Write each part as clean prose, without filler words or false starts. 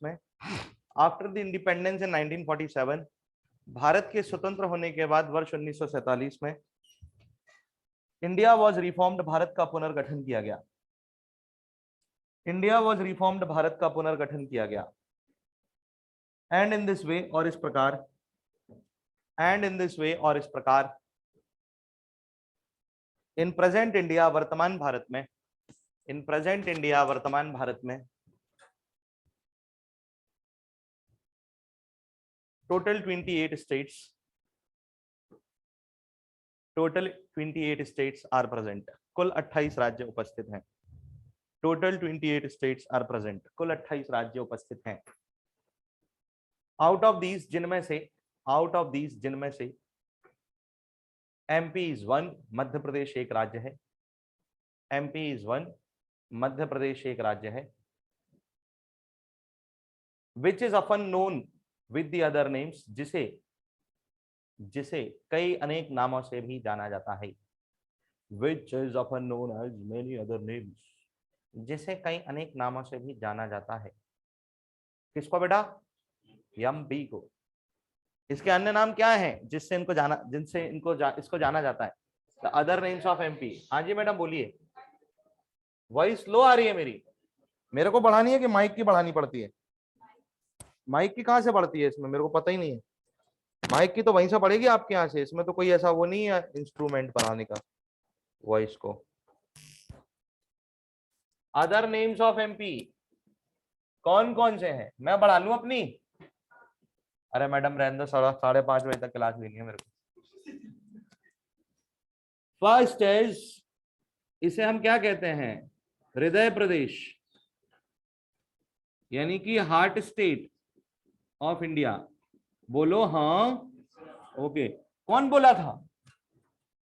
में after the independence in 1947, Bharat के स्वतंत्र होने के बाद वर्ष 1947 में इंडिया वॉज रिफॉर्म्ड, भारत का पुनर्गठन किया गया। इंडिया वॉज रिफॉर्म्ड, भारत का पुनर्गठन किया गया। एंड इन दिस वे, और इस प्रकार, एंड इन दिस वे, और इस प्रकार, इन प्रेजेंट इंडिया, वर्तमान भारत में, इन प्रेजेंट इंडिया, वर्तमान भारत में total 28 states, total 28 states are present. कुल 28 राज्य उपस्थित हैं। टोटल 28 स्टेट्स आर प्रेजेंट, कुल 28 राज्य उपस्थित हैं। आउट ऑफ दीज, जिनमें से, आउट ऑफ दीज, जिनमें से MP is one, Madhya Pradesh एक राज्य है। MP is one, Madhya Pradesh एक राज्य है। Which is often known with the other names, जिसे, जिसे कई अनेक नामों से भी जाना जाता है। Which is often known as many other names, जिसे कई अनेक नामों से भी जाना जाता है। किसको बेटा? एमपी को। इसके अन्य नाम क्या हैं जिससे इनको जाना, जिनसे इनको इसको जाना जाता है? The other names of MP। हाँ जी मैडम बोलिए। वॉइस स्लो आ रही है मेरे को बढ़ानी है कि माइक की बढ़ानी पड़ती है? माइक की कहाँ से बढ़ती है इसमें, मेरे को पता ही नहीं है। माइक की तो वहीं से पड़ेगी आपके यहाँ से, इसमें तो कोई ऐसा वो नहीं है इंस्ट्रूमेंट बढ़ाने का वॉइस को। अदर नेम्स ऑफ एमपी कौन कौन से हैं? मैं बढ़ा लूं अपनी? अरे मैडम रहने दो, 5:30 बजे तक क्लास लेनी है मेरे को। फर्स्ट इज, इसे हम क्या कहते हैं? हृदय प्रदेश, यानी कि हार्ट स्टेट ऑफ इंडिया। बोलो हाँ। ओके, कौन बोला था?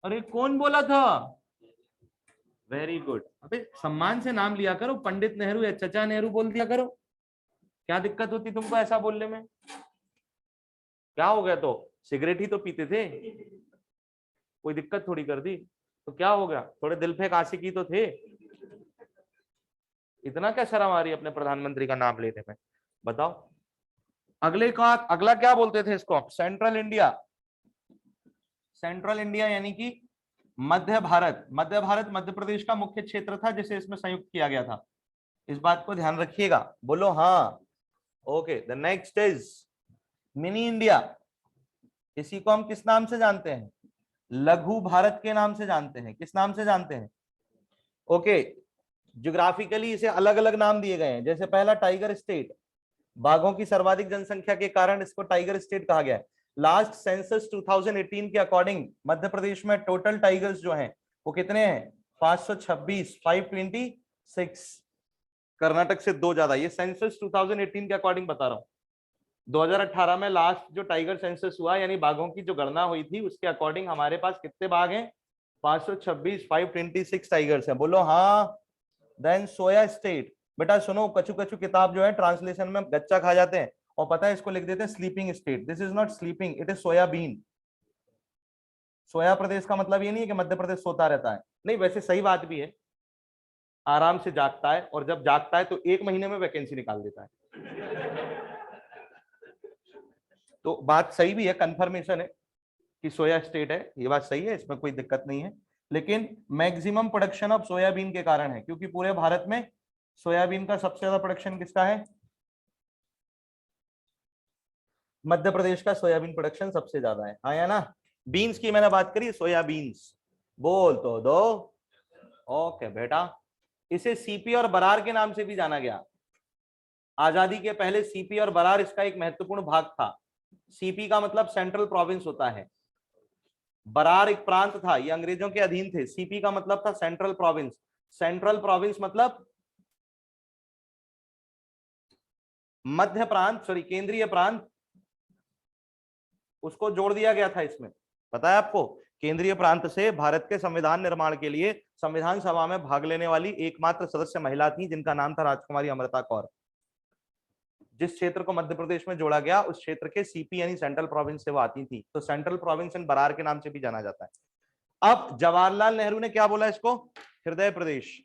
अरे कौन बोला था? Very good. अबे सम्मान से नाम लिया करो, पंडित नेहरू या चचा नेहरू बोल दिया करो। क्या दिक्कत होती तुमको ऐसा बोलने में? क्या हो गया? तो सिगरेट ही तो पीते थे, कोई दिक्कत थोड़ी कर दी तो क्या हो गया? थोड़े दिल पे आशिकी तो थे। इतना क्या शर्म आ रही है अपने प्रधानमंत्री का नाम लेने में? बताओ। अगले का, अगला क्या बोलते थे इसको? Central India. सेंट्रल इंडिया यानी कि मध्य भारत। मध्य भारत मध्य प्रदेश का मुख्य क्षेत्र था जिसे इसमें संयुक्त किया गया था। इस बात को ध्यान रखिएगा। बोलो हाँ। Okay, the next is mini India. इसी को हम किस नाम से जानते हैं? लघु भारत के नाम से जानते हैं। किस नाम से जानते हैं? ओके, ज्योग्राफिकली इसे अलग अलग नाम दिए गए हैं। जैसे पहला टाइगर स्टेट, बाघों की सर्वाधिक जनसंख्या के कारण इसको टाइगर स्टेट कहा गया है। लास्ट सेंसस 2018 के अकॉर्डिंग मध्य प्रदेश में टोटल टाइगर्स जो हैं वो कितने हैं? 526, 526। कर्नाटक से 2 ज्यादा। ये सेंसस 2018 के अकॉर्डिंग बता रहा हूं। 2018 में लास्ट जो टाइगर सेंसस हुआ, यानी बाघों की जो गणना हुई थी, उसके अकॉर्डिंग हमारे पास कितने बाघ हैं? 526, 526 टाइगर्स हैं। बोलो हाँ। Then soya state. बेटा सुनो, कछु कछु किताब जो है ट्रांसलेशन में गच्चा खा जाते हैं और पता है इसको लिख देते हैं sleeping state. This is not sleeping, it is soybean. Soya प्रदेश का मतलब ये नहीं है कि मध्य प्रदेश सोता रहता है, नहीं, वैसे सही बात भी है, आराम से जागता है, और जब जागता है तो 1 महीने में वैकेंसी निकाल देता है। तो बात सही भी है, कंफर्मेशन है कि सोया स्टेट है, ये बात सही है, इसमें कोई दिक्कत नहीं है। लेकिन मैक्सिमम प्रोडक्शन ऑफ सोयाबीन के कारण है, क्योंकि पूरे भारत में सोयाबीन का सबसे ज्यादा प्रोडक्शन किसका है? मध्य प्रदेश का सोयाबीन प्रोडक्शन सबसे ज्यादा है। हाँ या ना? बीन्स की मैंने बात करी, सोयाबीन्स बोल तो दो। ओके बेटा, इसे सीपी और बरार के नाम से भी जाना गया। आजादी के पहले सीपी और बरार इसका एक महत्वपूर्ण भाग था। सीपी का मतलब सेंट्रल प्रोविंस होता है, बरार एक प्रांत था, ये अंग्रेजों के अधीन थे। सीपी का मतलब था सेंट्रल प्रोविंस। सेंट्रल प्रोविंस मतलब मध्य प्रांत, सॉरी केंद्रीय प्रांत, उसको जोड़ दिया गया था इसमें। पता है आपको? केंद्रीय प्रांत से भारत के संविधान निर्माण के लिए संविधान सभा में भाग लेने वाली एकमात्र सदस्य महिला थी, जिनका नाम था राजकुमारी अमृता कौर। जिस क्षेत्र को मध्य प्रदेश में जोड़ा गया, उस क्षेत्र के सीपी यानी सेंट्रल प्रोविंस से वो आती थी, तो सेंट्रल प्रोविंस इन बरार के नाम से भी जाना जाता है। अब जवाहरलाल नेहरू ने क्या बोला इसको? हृदय प्रदेश।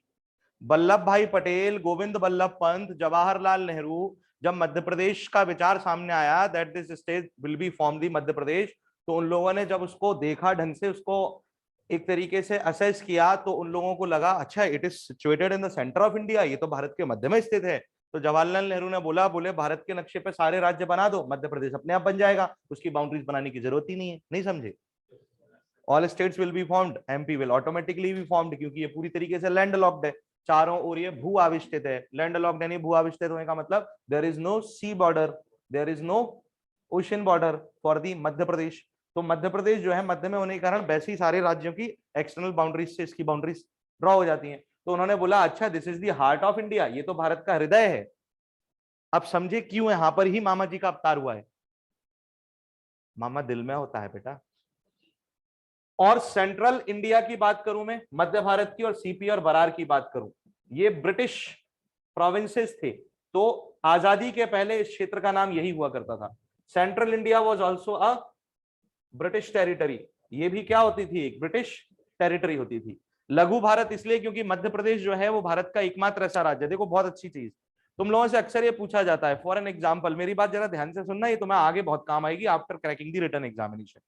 वल्लभ भाई पटेल, गोविंद बल्लभ पंत, जवाहरलाल नेहरू, जब मध्य प्रदेश का विचार सामने आया that this state will be form the Madhya Pradesh, तो उन लोगों ने जब उसको देखा ढंग से, उसको एक तरीके से असेस किया, तो उन लोगों को लगा अच्छा it is situated in the centre of India, ये तो भारत के मध्य में स्थित है। तो जवाहरलाल नेहरू ने बोले भारत के नक्शे पे सारे राज्य बना दो, मध्य प्रदेश अपने आप बन जाएगा, उसकी बाउंड्रीज बनाने की जरूरत ही नहीं है। नहीं समझे? All states will be formed, MP will automatically be formed, क्योंकि ये पूरी तरीके से लैंड लॉक्ड है, चारों ओर ये भू आविष्टित है। लैंड लॉक्ड यानी भू आविष्टित होने का मतलब there is no sea border, there is no ocean border for the Madhya Pradesh. तो मध्य प्रदेश जो है मध्य में होने के कारण वैसे ही सारे राज्यों की एक्सटर्नल बाउंड्रीज से इसकी बाउंड्रीज ड्रॉ हो जाती हैं। तो उन्होंने बोला अच्छा this is the heart of India, ये तो भारत का हृदय है। अब समझे क्यों यहां पर ही मामा जी का अवतार हुआ है। मामा दिल में होता है बेटा। और सेंट्रल इंडिया की बात करूं मैं, मध्य भारत की, और सीपी और बरार की बात करूं, ये ब्रिटिश प्रोविंसेस थे। तो आजादी के पहले इस क्षेत्र का नाम यही हुआ करता था। Central India was also a British territory, ये भी क्या होती थी, एक ब्रिटिश टेरिटरी होती थी। लघु भारत इसलिए क्योंकि मध्य प्रदेश जो है वो भारत का एकमात्र ऐसा राज्य, देखो बहुत अच्छी चीज, तुम लोगों से अक्सर ये पूछा जाता है फॉर एन एग्जाम्पल, मेरी बात जरा ध्यान से सुनना, ये तुम्हें आगे बहुत काम आएगी after cracking the written examination.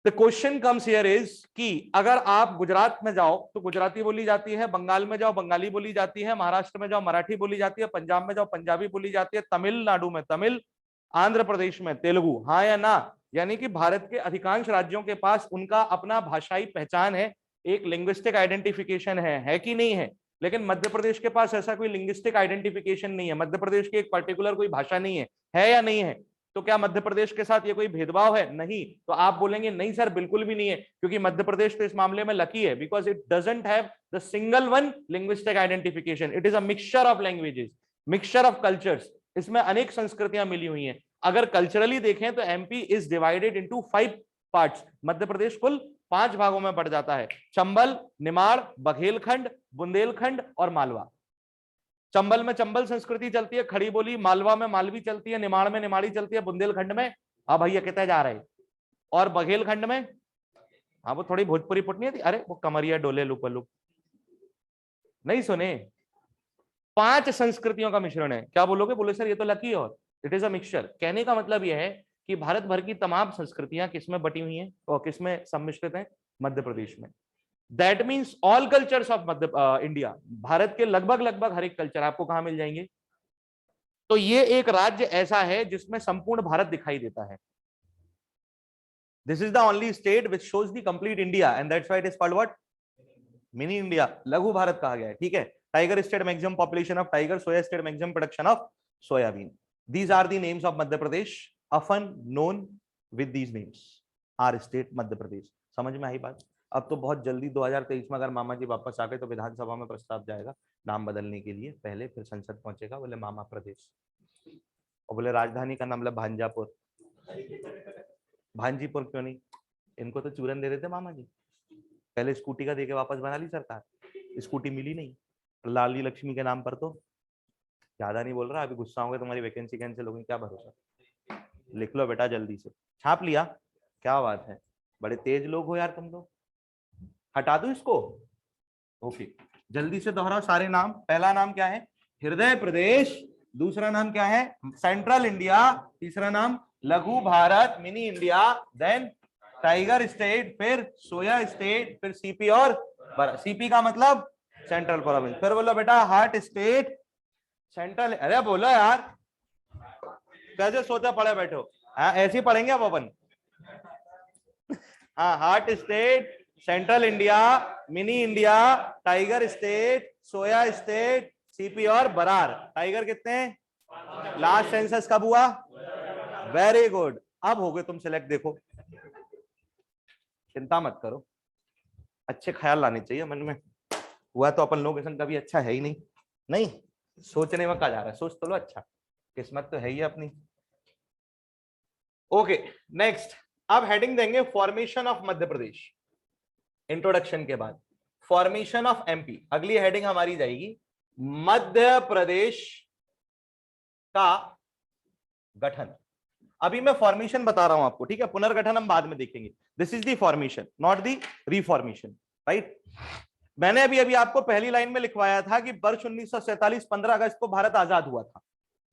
The question comes here is कि अगर आप गुजरात में जाओ तो गुजराती बोली जाती है, बंगाल में जाओ बंगाली बोली जाती है, महाराष्ट्र में जाओ मराठी बोली जाती है, पंजाब में जाओ पंजाबी बोली जाती है, तमिलनाडु में तमिल, आंध्र प्रदेश में तेलुगु, हाँ या ना? यानी कि भारत के अधिकांश राज्यों के पास उनका अपना भाषाई पहचान है, एक लिंग्विस्टिक आइडेंटिफिकेशन है कि नहीं है? लेकिन मध्य प्रदेश के पास ऐसा कोई लिंग्विस्टिक आइडेंटिफिकेशन नहीं है, मध्य प्रदेश की एक पर्टिकुलर कोई भाषा नहीं है या नहीं है? तो क्या मध्य प्रदेश के साथ ये कोई भेदभाव है? नहीं। तो आप बोलेंगे नहीं सर बिल्कुल भी नहीं है, क्योंकि मध्य प्रदेश तो इस मामले में लकी है, because it doesn't have the single one linguistic identification, it is a mixture of languages, mixture of cultures, इसमें अनेक संस्कृतियां मिली हुई हैं। अगर कल्चरली देखें तो MP is divided into 5 parts, Madhya Pradesh कुल 5 भागों में बढ़ जाता है, चंबल, निमाड़, बघेलखंड, बुंदेलखंड और मालवा। चंबल में चंबल संस्कृति चलती है, खड़ी बोली, मालवा में मालवी चलती है, निमाड़ में निमाड़ी चलती है, बुंदेलखंड में हाँ भैया कहते जा रहे, और बघेलखंड में हाँ वो थोड़ी भोजपुरी पुटनी थी, अरे वो कमरिया डोले लुपलुप नहीं सुने। 5 संस्कृतियों का मिश्रण है। क्या बोलोगे? बोले सर ये तो लकी, और इट इज अ मिक्सचर। कहने का मतलब यह है कि भारत भर की तमाम संस्कृतियां किसमें बटी हुई हैं और किसमें सम्मिश्रित हैं? मध्य प्रदेश में। That means all cultures of Madhya India, Bharat के लगभग हर एक कल्चर आपको कहां मिल जाएंगे? तो ये एक राज्य ऐसा है जिसमें संपूर्ण भारत दिखाई देता है। This is the only state which shows the complete India and that's why it is called what? Mini India, लघु भारत कहा गया है। ठीक है। Tiger state maximum population of tiger, soya state maximum production of soybean. These are the names of Madhya Pradesh, often known with these names. Our state Madhya Pradesh. समझ में आई बात? अब तो बहुत जल्दी 2023 में अगर मामा जी वापस आ गए तो विधानसभा में प्रस्ताव जाएगा नाम बदलने के लिए, पहले फिर संसद पहुंचेगा, बोले मामा प्रदेश, और बोले राजधानी का नाम भांजापुर। भांजीपुर क्यों नहीं? इनको तो चूरन दे देते मामा जी, पहले स्कूटी का देके वापस बना ली सरकार, स्कूटी मिली नहीं, लाली लक्ष्मी के नाम पर। तो ज्यादा नहीं बोल रहा, अभी गुस्सा होंगे तुम्हारी वैकेंसी कैंसिल होगी, क्या भरोसा। लिख लो बेटा जल्दी से, छाप लिया? क्या बात है, बड़े तेज लोग हो यार तुम लोग। हटा दो इसको। ओके जल्दी से दोहराओ सारे नाम। पहला नाम क्या है? हृदय प्रदेश। दूसरा नाम क्या है? Central India. तीसरा नाम लघु भारत, mini India. Then tiger state, फिर सोया स्टेट, फिर सीपी और सीपी का मतलब सेंट्रल प्रोविंस। फिर बोलो बेटा हार्ट स्टेट, सेंट्रल। अरे बोलो यार, कैसे सोते पड़े बैठो? हाँ ऐसे ही पढ़ेंगे अब अपन। हाँ heart state, central India, mini India, tiger state, soya state, CP और बरार। टाइगर कितने हैं? लास्ट सेंसस कब हुआ? वेरी गुड, अब हो गए तुम सिलेक्ट। देखो चिंता मत करो, अच्छे ख्याल लाने चाहिए मन में। हुआ तो अपन लोग कभी अच्छा है ही नहीं। नहीं सोचने में कहा जा रहा है, सोच तो लो अच्छा, किस्मत तो है ही अपनी। ओके नेक्स्ट, अब हेडिंग देंगे formation of Madhya Pradesh. Introduction के बाद फॉर्मेशन ऑफ एमपी, अगली हेडिंग हमारी जाएगी मध्य प्रदेश का गठन। अभी मैं फॉर्मेशन बता रहा हूं आपको, ठीक है, पुनर्गठन हम बाद में देखेंगे। This is the formation not the reformation, right. मैंने अभी आपको पहली लाइन में लिखवाया था कि वर्ष 1947 15 अगस्त को भारत आजाद हुआ था।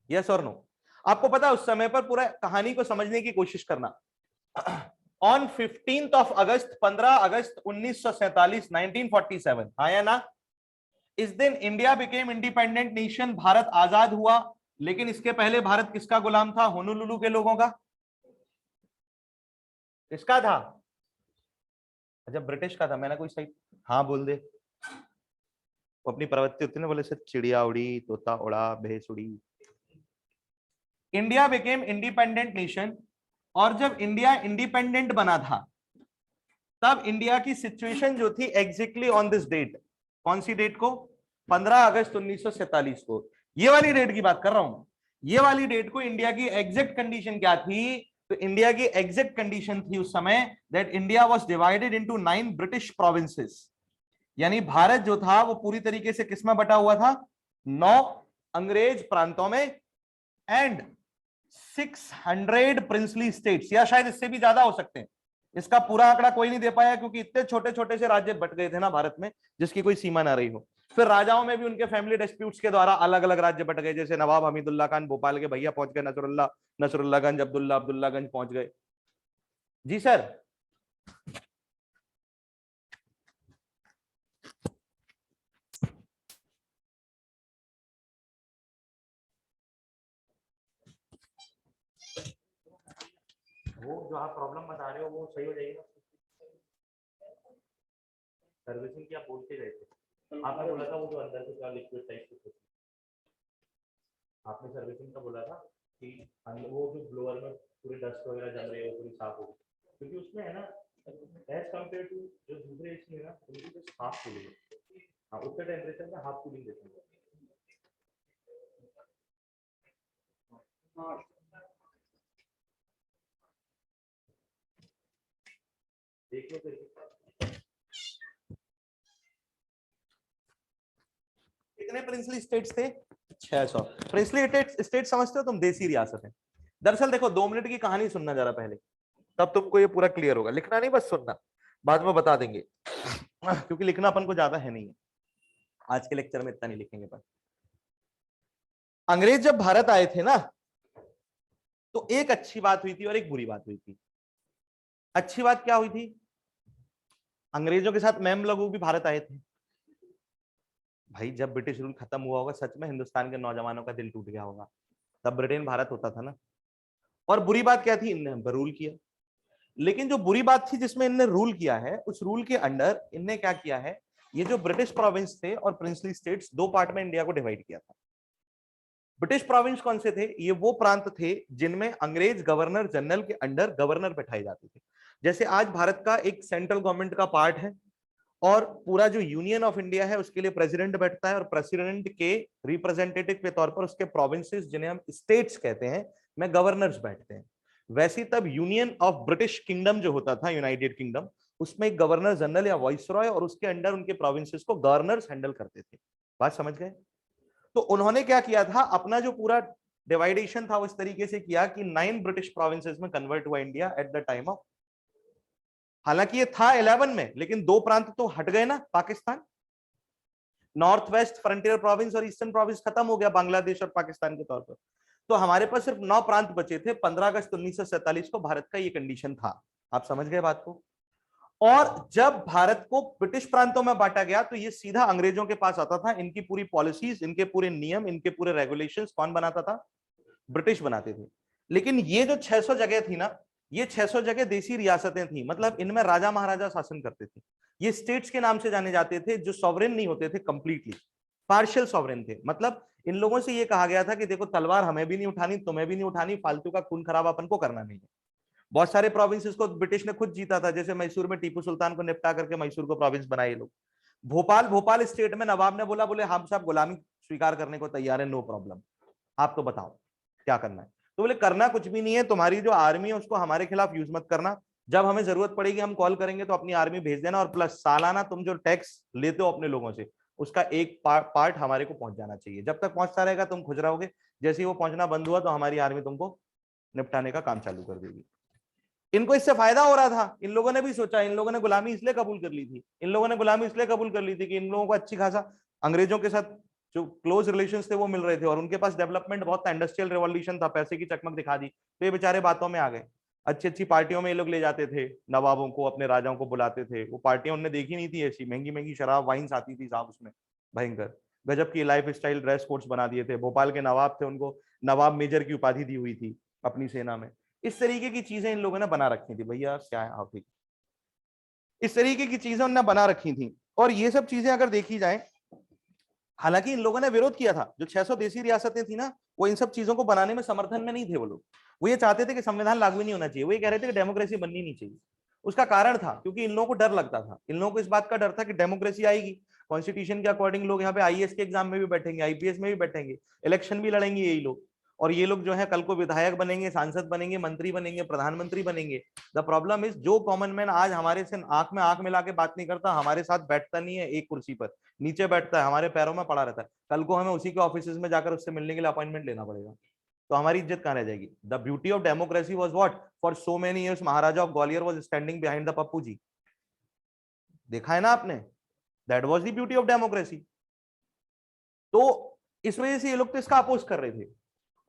यस और नो? आपको पता है उस समय पर पूरा कहानी को समझने की कोशिश करना। ऑन 15 अगस्त 15 अगस्त 1947 1947, हाँ या ना? इस दिन India became independent nation, Bharat आजाद हुआ। लेकिन इसके पहले भारत किसका गुलाम था? होनोलुलु के लोगों का। किसका था? अच्छा, ब्रिटिश का था। मैंने कोई सही हाँ बोल दे। वो अपनी प्रवृत्ति होती है ना, बोले से चिड़िया उड़ी, तोता उड़ा, भैंस उड़ी। इंडिया बिकेम इंडिपेंडेंट नेशन, और जब इंडिया इंडिपेंडेंट बना था तब इंडिया की सिचुएशन जो थी एग्जैक्टली ऑन दिस डेट, कौन सी डेट को? 15 अगस्त 1947 को। ये वाली डेट की बात कर रहा हूं। ये वाली डेट को इंडिया की एग्जैक्ट कंडीशन क्या थी? तो इंडिया की एग्जैक्ट कंडीशन थी उस समय that India was divided into 9 British provinces. यानी भारत जो था वो पूरी तरीके से किसमें बटा हुआ था? 9 अंग्रेज प्रांतों में एंड 600 प्रिंसली स्टेट्स, या शायद इससे भी ज्यादा हो सकते हैं। इसका पूरा आंकड़ा कोई नहीं दे पाया क्योंकि इतने छोटे छोटे से राज्य बट गए थे ना भारत में, जिसकी कोई सीमा ना रही हो। फिर राजाओं में भी उनके फैमिली डिस्प्यूट्स के द्वारा अलग अलग राज्य बट गए। जैसे नवाब हमीदुल्ला खान भोपाल के भैया पहुंच गए नसरुल्लागंज, अब्दुल्लागंज पहुंच गए। जी सर। वो जो आप प्रॉब्लम बता रहे हो वो सही हो जाएगी ना? सर्विसिंग की आप बोल के गए थे, आपने बोला था वो जो अंदर से लिक्विड टाइप कुछ, आपने सर्विसिंग का बोला था कि वो जो ब्लोअर में पूरी डस्ट वगैरह जम रही है वो पूरी साफ होगी, क्योंकि उसमें है ना एज कम्पेयर टू जो दूसरे एसी है ना उनकी जस्ट हाफ कूलिंग है। हाँ, उतने टेम्परेचर में हाफ कूलिंग देते हैं। देख लो फिर कितने प्रिंसली स्टेट्स थे? 600 प्रिंसली स्टेट समझते हो तुम? देसी रियासत है। दरअसल देखो, 2 मिनट की कहानी सुनना जरा पहले, तब तुमको ये पूरा क्लियर होगा। लिखना नहीं, बस सुनना, बाद में बता देंगे क्योंकि लिखना अपन को ज्यादा है नहीं है, आज के लेक्चर में इतना नहीं लिखेंगे। पर अंग्रेज जब भारत आए थे ना, तो एक अच्छी बात हुई थी और एक बुरी बात हुई थी। अच्छी बात क्या हुई थी? अंग्रेजों के साथ मैम लोग भी भारत आए थे। भाई जब ब्रिटिश रूल खत्म हुआ होगा, सच में हिंदुस्तान के नौजवानों का दिल टूट गया होगा। तब ब्रिटेन भारत होता था ना। और बुरी बात क्या थी? इनने हम पर रूल किया। लेकिन जो बुरी बात थी जिसमें इनने रूल किया है, उस रूल के अंडर इनने क्या किया है? ये जो ब्रिटिश प्रोविंस थे और प्रिंसली स्टेट्स, 2 पार्ट में इंडिया को डिवाइड किया था। ब्रिटिश प्रोविंस कौन से थे? ये वो प्रांत थे जिनमें अंग्रेज गवर्नर जनरल के अंडर गवर्नर बैठाए जाते थे। जैसे आज भारत का एक सेंट्रल गवर्नमेंट का पार्ट है, और पूरा जो यूनियन ऑफ इंडिया है उसके लिए प्रेसिडेंट बैठता है, और प्रेसिडेंट के रिप्रेजेंटेटिव के तौर पर उसके प्रोविंसेस, जिन्हें हम स्टेट्स कहते हैं, में गवर्नर्स बैठते हैं। वैसे तब यूनियन ऑफ ब्रिटिश किंगडम जो होता था, यूनाइटेड किंगडम, उसमें एक गवर्नर जनरल या वाइसरॉय, और उसके अंडर उनके प्रोविंसेस को गवर्नर्स हैंडल करते थे। बात समझ गए? तो उन्होंने क्या किया था? अपना जो पूरा डिवाइडेशन था वो इस तरीके से किया कि 9 ब्रिटिश प्रोविंसेस में कन्वर्ट हुआ India at the time of. हालांकि ये था 11 में, लेकिन 2 प्रांत तो हट गए ना, Pakistan, north west frontier province और ईस्टर्न प्रोविंस खत्म हो गया बांग्लादेश और पाकिस्तान के तौर पर। तो हमारे पास सिर्फ 9 प्रांत बचे थे। 15 अगस्त 1947 को भारत का ये कंडीशन था। आप समझ गए बात को? और जब भारत को ब्रिटिश प्रांतों में बांटा गया तो ये सीधा अंग्रेजों के पास आता था। इनकी पूरी पॉलिसीज, इनके पूरे नियम, इनके पूरे रेगुलेशंस कौन बनाता था? ब्रिटिश बनाते थे। लेकिन ये जो 600 जगह थी ना, ये 600 जगह देसी रियासतें थी। मतलब इनमें राजा महाराजा शासन करते थे। ये स्टेट्स के नाम से जाने जाते थे, जो सॉवरेन नहीं होते थे, कंप्लीटली पार्शियल सॉवरेन थे। मतलब इन लोगों से ये कहा गया था कि देखो, तलवार हमें भी नहीं उठानी, तुम्हें भी नहीं उठानी, फालतू का खून खराब अपन को करना नहीं है। बहुत सारे प्रोविंसेस को ब्रिटिश ने खुद जीता था। जैसे मैसूर में टीपू सुल्तान को निपटा करके मैसूर को प्रोविंस बनाए लोग। भोपाल स्टेट में नवाब ने बोला, बोले हम सब गुलामी स्वीकार करने को तैयार है, नो प्रॉब्लम, आप तो बताओ क्या करना है। तो बोले करना कुछ भी नहीं है, तुम्हारी जो आर्मी है उसको हमारे खिलाफ यूज मत करना, जब हमें जरूरत पड़ेगी हम कॉल करेंगे तो अपनी आर्मी भेज देना, और प्लस सालाना तुम जो टैक्स लेते हो अपने लोगों से, उसका एक पार्ट हमारे को पहुंच जाना चाहिए। जब तक पहुंचता रहेगा तुम खुश रहोगे, जैसे ही वो पहुंचना बंद हुआ तो हमारी आर्मी तुमको निपटाने का काम चालू कर देगी। इनको इससे फायदा हो रहा था। इन लोगों ने भी सोचा, इन लोगों ने गुलामी इसलिए कबूल कर ली थी, इन लोगों ने गुलामी इसलिए कबूल कर ली थी कि इन लोगों को अच्छी खासा अंग्रेजों के साथ जो क्लोज रिलेशंस थे वो मिल रहे थे, और उनके पास डेवलपमेंट बहुत था, इंडस्ट्रियल रेवोल्यूशन था, पैसे की चकमक दिखा दी, तो ये बेचारे बातों में आ गए। अच्छी अच्छी पार्टियों में ये लोग ले जाते थे नवाबों को, अपने राजाओं को बुलाते थे। वो पार्टियां उन्होंने देखी नहीं थी, ऐसी महंगी महंगी शराब वाइन्स आती थी साहब उसमें, भयंकर गजब की लाइफ स्टाइल, ड्रेस कोड्स बना दिए थे। भोपाल के नवाब थे, उनको नवाब मेजर की उपाधि दी हुई थी अपनी सेना में। इस तरीके की चीजें इन लोगों ने बना रखी थी। भैया क्या है आप, इस तरीके की चीजें उन्होंने बना रखी थी। और ये सब चीजें अगर देखी जाए, हालांकि इन लोगों ने विरोध किया था, जो 600 देसी रियासतें थी ना, वो इन सब चीजों को बनाने में समर्थन में नहीं थे वो लोग। वो ये चाहते थे कि संविधान लागू नहीं होना चाहिए, वो ये कह रहे थे कि डेमोक्रेसी बननी नहीं चाहिए। उसका कारण था क्योंकि इन लोगों को डर लगता था, इन लोगों को इस बात का डर था कि डेमोक्रेसी आएगी, कॉन्स्टिट्यूशन के अकॉर्डिंग लोग यहाँ पे आईएएस के एग्जाम में भी बैठेंगे, आईपीएस में भी बैठेंगे, इलेक्शन भी लड़ेंगे यही लोग, और ये लोग जो है कल को विधायक बनेंगे, सांसद बनेंगे, मंत्री बनेंगे, प्रधानमंत्री बनेंगे। द प्रॉब्लम इज, जो कॉमन मैन आज हमारे से आंख में आंख मिला के बात नहीं करता, हमारे साथ बैठता नहीं है एक कुर्सी पर, नीचे बैठता है, हमारे पैरों में पड़ा रहता है, कल को हमें उसी के ऑफिस में जाकर उससे मिलने के लिए अपॉइंटमेंट लेना पड़ेगा, तो हमारी इज्जत कहां रह जाएगी। The beauty of democracy was what, for so many years Maharaja of Gwalior was standing behind the Pappu ji. देखा है ना आपने, that was the beauty of democracy. तो इस वजह से ये लोग तो इसका अपोज कर रहे थे।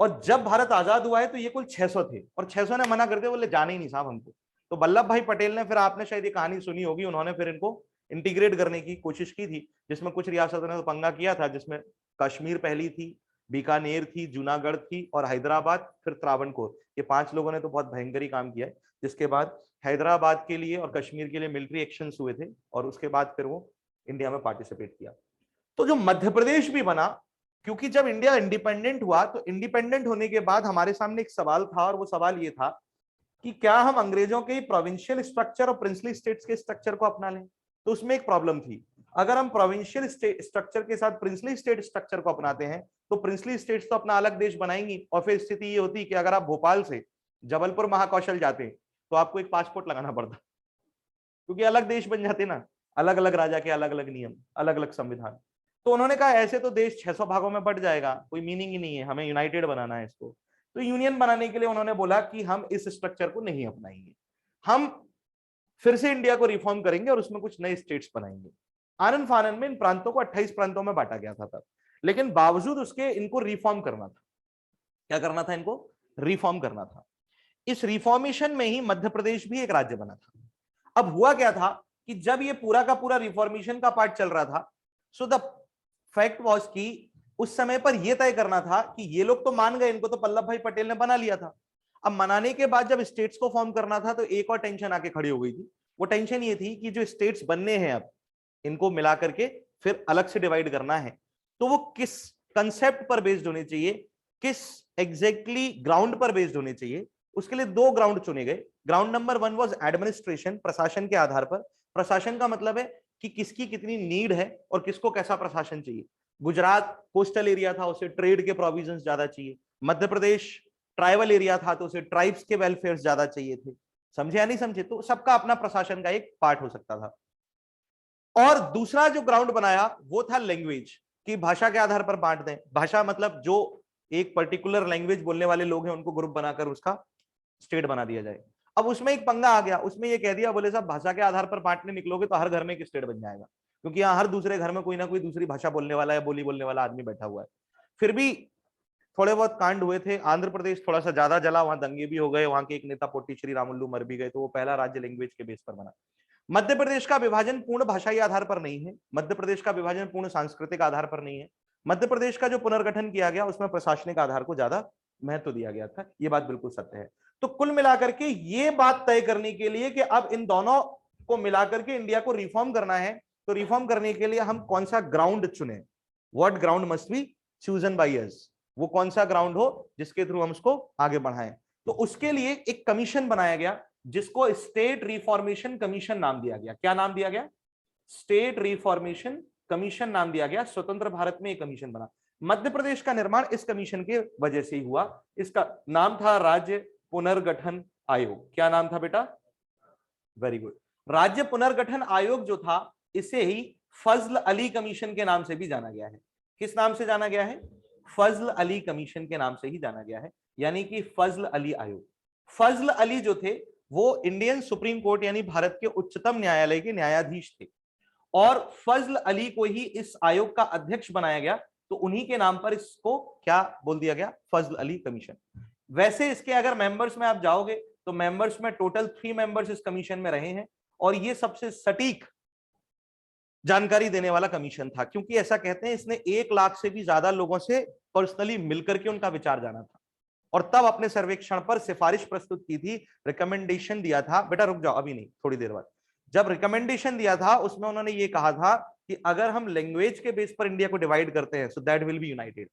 और जब भारत आजाद हुआ है तो ये कुल 600 थे, और 600 ने मना कर दिया, बोले जाने ही नहीं साहब हमको। तो वल्लभ भाई पटेल ने, फिर आपने शायद ये कहानी सुनी होगी, उन्होंने फिर इनको इंटीग्रेट करने की कोशिश की थी, जिसमें कुछ रियासतों ने तो पंगा किया था, जिसमें कश्मीर पहली थी, बीकानेर थी, जूनागढ़ थी, और हैदराबाद, फिर त्रावणकोर। ये 5 लोगों ने तो बहुत भयंकरी काम किया है। जिसके बाद हैदराबाद के लिए और कश्मीर के लिए मिलिट्री एक्शंस हुए थे, और उसके बाद फिर वो इंडिया में पार्टिसिपेट किया। तो जो मध्य प्रदेश भी बना, क्योंकि जब इंडिया इंडिपेंडेंट हुआ, तो इंडिपेंडेंट होने के बाद हमारे सामने एक सवाल था, और वो सवाल ये था कि क्या हम अंग्रेजों के प्रोविंशियल स्ट्रक्चर और प्रिंसली स्टेट्स के स्ट्रक्चर को अपना लें। तो उसमें एक प्रॉब्लम थी, अगर हम प्रोविंशियल स्ट्रक्चर के साथ प्रिंसली स्टेट स्ट्रक्चर को अपनाते हैं, तो प्रिंसली स्टेट्स तो अपना अलग देश बनाएंगी, और फिर स्थिति ये होती कि अगर आप भोपाल से जबलपुर महाकौशल जाते तो आपको एक पासपोर्ट लगाना पड़ता, क्योंकि अलग देश बन जाते ना, अलग अलग राजा के अलग अलग नियम, अलग अलग संविधान। तो उन्होंने कहा ऐसे तो देश 600 भागों में बट जाएगा, कोई मीनिंग ही नहीं है, हमें यूनाइटेड बनाना है इसको। तो यूनियन बनाने के लिए उन्होंने बोला कि हम इस स्ट्रक्चर को नहीं अपनाएंगे, हम फिर से इंडिया को रिफॉर्म करेंगे और उसमें कुछ नए स्टेट्स बनाएंगे। आनन फानन में इन प्रांतों को 28 प्रांतों में बांटा गया था तब, लेकिन बावजूद उसके इनको रिफॉर्म करना था। क्या करना था इनको? रिफॉर्म करना था। इस रिफॉर्मेशन में ही मध्य प्रदेश भी एक राज्य बना था। अब हुआ क्या था कि जब ये पूरा का पूरा रिफॉर्मेशन का पार्ट चल रहा था, सो द फैक्ट वाज कि उस समय पर यह तय करना था कि ये लोग तो मान गए, इनको तो वल्लभ भाई पटेल ने बना लिया था। अब मनाने के बाद जब स्टेट्स को फॉर्म करना था, तो एक और टेंशन आके खड़ी हो गई थी। वो टेंशन ये थी कि जो स्टेट्स बनने हैं, अब इनको मिला करके फिर अलग से डिवाइड करना है, तो वो किस कंसेप्ट पर बेस्ड होने चाहिए, किस एग्जैक्टली ग्राउंड पर बेस्ड होने चाहिए। उसके लिए 2 ग्राउंड चुने गए। ग्राउंड नंबर 1 वाज एडमिनिस्ट्रेशन, प्रशासन के आधार पर। प्रशासन का मतलब है कि किसकी कितनी नीड है और किसको कैसा प्रशासन चाहिए। गुजरात कोस्टल एरिया था, उसे ट्रेड के प्रोविजंस ज्यादा चाहिए। मध्य प्रदेश ट्राइबल एरिया था, तो उसे ट्राइब्स के वेलफेयर ज्यादा चाहिए थे। समझे या नहीं समझे? तो सबका अपना प्रशासन का एक पार्ट हो सकता था। और दूसरा जो ग्राउंड बनाया वो था लैंग्वेज, कि भाषा के आधार पर बांट दें। भाषा मतलब जो एक पर्टिकुलर लैंग्वेज बोलने वाले लोग हैं उनको ग्रुप बनाकर उसका स्टेट बना दिया जाए। अब उसमें एक पंगा आ गया, उसमें ये कह दिया, बोले साहब भाषा के आधार पर बांटने निकलोगे तो हर घर में एक स्टेट बन जाएगा, क्योंकि यहाँ हर दूसरे घर में कोई ना कोई दूसरी भाषा बोलने वाला या बोली बोलने वाला आदमी बैठा हुआ है। फिर भी थोड़े बहुत कांड हुए थे। आंध्र प्रदेश थोड़ा सा ज्यादा जला, वहां दंगे भी हो गए, वहां के एक नेता पोटी श्री रामुलु मर भी गए, तो वो पहला राज्य लैंग्वेज के बेस पर बना। मध्य प्रदेश का विभाजन पूर्ण भाषाई आधार पर नहीं है, मध्य प्रदेश का विभाजन पूर्ण सांस्कृतिक आधार पर नहीं है। मध्य प्रदेश का जो पुनर्गठन किया गया उसमें प्रशासनिक आधार को ज्यादा महत्व दिया गया था। ये बात बिल्कुल सत्य है। तो कुल मिलाकर के ये बात तय करने के लिए कि अब इन दोनों को मिलाकर के इंडिया को रिफॉर्म करना है, तो रिफॉर्म करने के लिए हम कौन सा ग्राउंड चुने, what ground must be chosen by us, वो कौन सा ग्राउंड हो जिसके थ्रू हम उसको आगे बढ़ाएं। तो उसके लिए एक कमीशन बनाया गया जिसको स्टेट रिफॉर्मेशन कमीशन नाम दिया गया। क्या नाम दिया गया? स्टेट रिफॉर्मेशन कमीशन नाम दिया गया। स्वतंत्र भारत में एक कमीशन बना। मध्य प्रदेश का निर्माण इस कमीशन के वजह से ही हुआ। इसका नाम था राज्य पुनर्गठन आयोग। क्या नाम था बेटा? Very good. राज्य पुनर्गठन आयोग जो था, इसे ही फजल अली कमीशन के नाम से भी जाना गया है। किस नाम से जाना गया है? फजल अली कमीशन के नाम से ही जाना गया है, यानी कि फजल अली आयोग। फजल अली जो थे वो इंडियन सुप्रीम कोर्ट यानी भारत के उच्चतम न्यायालय के न्यायाधीश थे, और फजल अली को ही इस आयोग का अध्यक्ष बनाया गया, तो उन्हीं के नाम पर इसको क्या बोल दिया गया, फजल अली कमीशन। वैसे इसके अगर मेंबर्स में आप जाओगे तो मेंबर्स में टोटल 3 मेंबर्स इस कमीशन में रहे हैं, और ये सबसे सटीक जानकारी देने वाला कमीशन था, क्योंकि ऐसा कहते हैं इसने 1 लाख से भी ज्यादा लोगों से पर्सनली मिलकर के उनका विचार जाना था, और तब अपने सर्वेक्षण पर सिफारिश प्रस्तुत की थी, रिकमेंडेशन दिया था। बेटा रुक जाओ, अभी नहीं, थोड़ी देर बाद। जब रिकमेंडेशन दिया था उसमें उन्होंने ये कहा था कि अगर हम लैंग्वेज के बेस पर इंडिया को डिवाइड करते हैं so that will be united.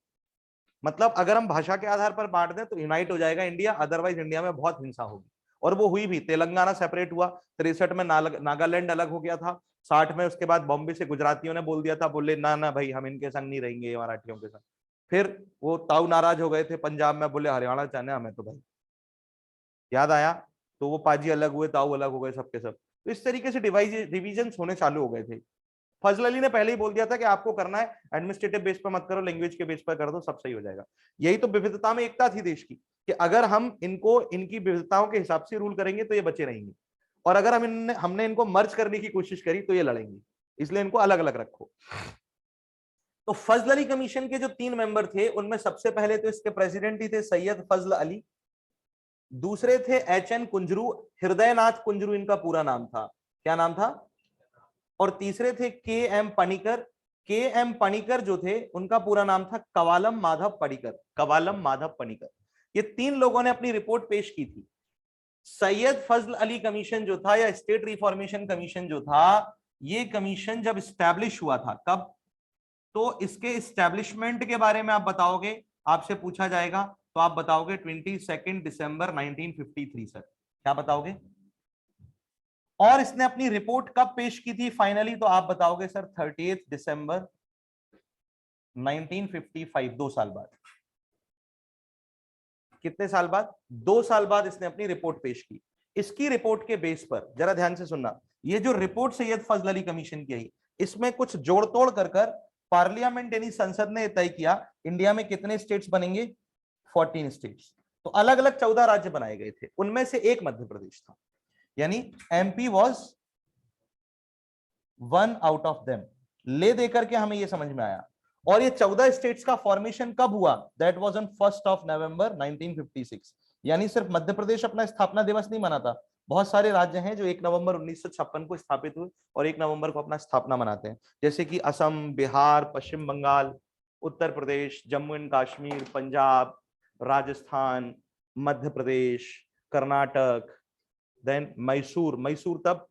मतलब अगर हम भाषा के आधार पर बांट दें तो यूनाइट हो जाएगा इंडिया, अदरवाइज इंडिया में बहुत हिंसा होगी। और वो हुई भी, तेलंगाना सेपरेट हुआ, 63 में नागालैंड अलग हो गया था, 60 में उसके बाद बॉम्बे से गुजरातियों ने बोल दिया था, बोले ना ना भाई हम इनके संग नहीं रहेंगे मराठियों के संग। फिर वो ताऊ नाराज हो गए थे पंजाब में, बोले हरियाणा चाहने हमें तो भाई, याद आया, तो वो पाजी अलग हुए, ताऊ अलग हो गए, सबके सब। तो इस तरीके से डिविजन होने चालू हो गए थे। फजल अली ने पहले ही बोल दिया था कि आपको करना है एडमिनिस्ट्रेटिव बेस पर मत करो, लैंग्वेज के बेस पर कर दो, सब सही हो जाएगा। यही तो विविधता में एकता थी देश की, कि अगर हम इनको इनकी विविधताओं के हिसाब से रूल करेंगे तो ये बचे रहेंगे, और अगर हमने इनको मर्ज करने की कोशिश करी तो ये लड़ेंगे, इसलिए इनको अलग अलग रखो। तो फजल अली कमीशन के जो 3 मेंबर थे उनमें सबसे पहले तो इसके प्रेसिडेंट ही थे सैयद फजल अली, दूसरे थे एच.एन. कुंजरू, हृदयनाथ कुंजरू इनका पूरा नाम था, क्या नाम था, और तीसरे थे के.एम. पणिकर। के.एम. पणिकर जो थे उनका पूरा नाम था कवालम माधव पणिकर, कवालम माधव पणिकर। ये 3 लोगों ने अपनी रिपोर्ट पेश की थी। सैयद फजल अली कमीशन जो था, या स्टेट रिफॉर्मेशन कमीशन जो था, ये कमीशन जब स्टैब्लिश हुआ था, कब, तो इसके स्टैब्लिशमेंट के बारे में आप बताओगे, आपसे पूछा जाएगा, तो आप बताओगे 22 दिसंबर 1953 सर, क्या बताओगे। और इसने अपनी रिपोर्ट कब पेश की थी फाइनली, तो आप बताओगे सर 30 दिसंबर 1955, 2 साल बाद। कितने साल बाद, 2 साल बाद इसने अपनी रिपोर्ट पेश की। इसकी रिपोर्ट के बेस पर जरा ध्यान से सुनना, ये जो रिपोर्ट सैयद फजल अली कमीशन की आई, इसमें कुछ जोड़ तोड़ कर पार्लियामेंट यानी संसद ने तय किया इंडिया में कितने स्टेट्स बनेंगे, 14 स्टेट्स। तो अलग अलग 14 राज्य बनाए गए थे, उनमें से एक मध्य प्रदेश था, यानी MP was one out of them. ले देकर के हमें यह समझ में आया। और ये 14 स्टेट्स का फॉर्मेशन कब हुआ, दैट वाज ऑन 1 नवंबर 1956। यानी सिर्फ मध्य प्रदेश अपना स्थापना दिवस नहीं मनाता, बहुत सारे राज्य हैं जो 1 नवंबर 1956 को स्थापित हुए और 1 नवंबर को अपना स्थापना मनाते हैं, जैसे कि असम, बिहार, पश्चिम बंगाल, उत्तर प्रदेश, जम्मू एंड कश्मीर, पंजाब, राजस्थान, मध्य प्रदेश, कर्नाटक, देन मैसूर। मैसूर तब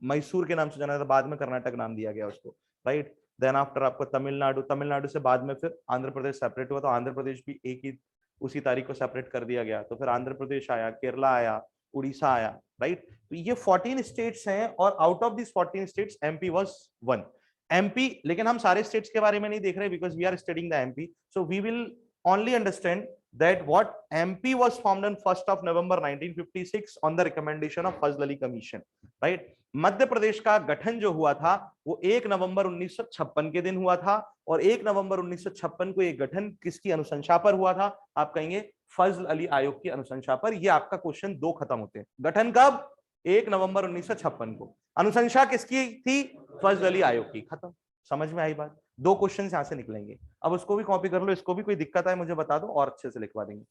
मैसूर के नाम से जाना था, बाद में कर्नाटक नाम दिया गया उसको, राइट। देन आफ्टर आपको तमिलनाडु, तमिलनाडु से बाद में फिर आंध्र प्रदेश सेपरेट हुआ, तो आंध्र प्रदेश भी एक ही उसी तारीख को सेपरेट कर दिया गया, तो फिर आंध्र प्रदेश आया, केरला आया, उड़ीसा आया, राइट। तो ये 14 स्टेट्स हैं, और out of this 14 states MP was one. MP, लेकिन हम सारे स्टेट्स के बारे में नहीं देख रहे, because we are studying the MP, so we will only understand that what MP was formed on 1st of November 1956 on the recommendation of Fazl Ali Commission, right। Madhya Pradesh का गठन जो हुआ था वो 1 नवंबर 1956 के दिन हुआ था, और 1 नवंबर 1956 को ये गठन किसकी अनुशंसा पर हुआ था, आप कहेंगे फजल अली आयोग की अनुशंसा पर। ये आपका क्वेश्चन 2 खत्म होते हैं। गठन कब, 1 नवंबर 1956 को, अनुशंसा किसकी थी, फजल अली आयोग की, खत्म। समझ में आई बात, 2 क्वेश्चन यहां से निकलेंगे। अब उसको भी कॉपी कर लो, इसको भी, कोई दिक्कत आए मुझे बता दो और अच्छे से लिखवा देंगे।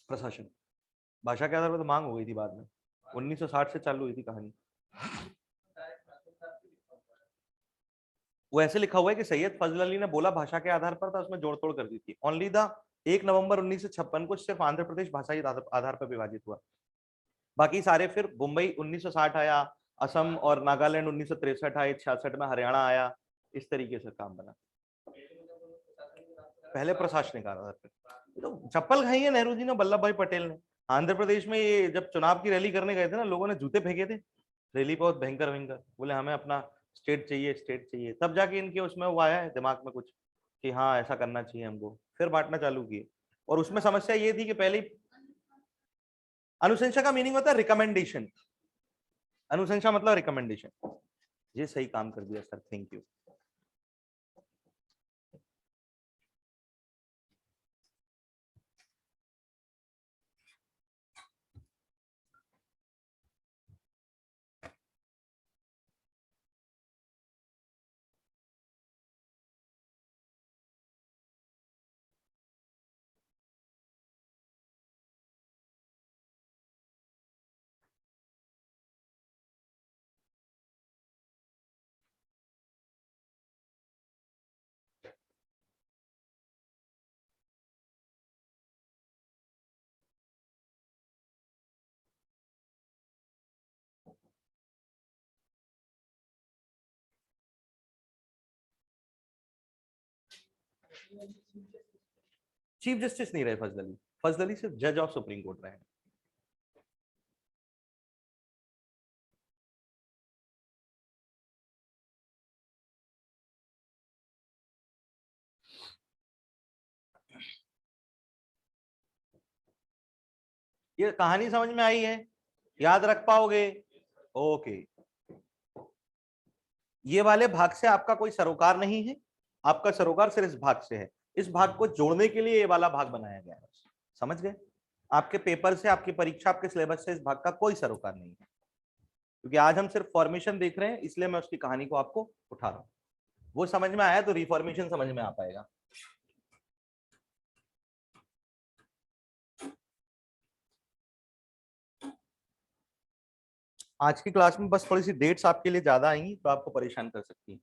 प्रशासन, भाषा के आधार पर तो मांग हो गई थी बाद में, 1960 से चालू हुई थी कहानी। वो ऐसे लिखा हुआ है कि सैयद फजल अली ने बोला भाषा के आधार पर था, उसमें जोड़ तोड़ कर दी थी। ओनली द 1 नवंबर 1956 को सिर्फ आंध्र प्रदेश भाषाई आधार पर विभाजित हुआ, बाकी सारे फिर मुंबई 1960 आया, असम और नागालैंड 1963 आए, 66 में हरियाणा आया, इस तरीके से काम बना। पहले प्रशासनिक आधार पर तो चप्पल खाई है नेहरू जी ने, वल्लभ भाई पटेल ने। आंध्र प्रदेश में ये जब चुनाव की रैली करने गए थे ना, लोगों ने जूते फेंके थे रैली बहुत भयंकर भयंकर, बोले हमें अपना स्टेट चाहिए, स्टेट चाहिए। तब जाके इनके उसमें वो आया है दिमाग में कुछ कि हाँ ऐसा करना चाहिए हमको, फिर बांटना चालू किए। और उसमें समस्या ये थी कि पहले अनुशंसा का मीनिंग होता है रिकमेंडेशन, अनुशंसा मतलब रिकमेंडेशन। ये सही काम कर दिया sir, thank you. Chief justice नहीं रहे फजल अली सिर्फ जज ऑफ सुप्रीम कोर्ट रहे। ये कहानी समझ में आई है, याद रख पाओगे? ओके, ये वाले भाग से आपका कोई सरोकार नहीं है, आपका सरोकार सिर्फ इस भाग से है। इस भाग को जोड़ने के लिए ये वाला भाग बनाया गया है, समझ गए? आपके पेपर से, आपकी परीक्षा, आपके सिलेबस से इस भाग का कोई सरोकार नहीं है, क्योंकि आज हम सिर्फ फॉर्मेशन देख रहे हैं, इसलिए मैं उसकी कहानी को आपको उठा रहा हूं। वो समझ में आया तो रिफॉर्मेशन समझ में आ पाएगा। आज की क्लास में बस थोड़ी सी डेट्स आपके लिए ज्यादा आएंगी तो आपको परेशान कर सकती हैं।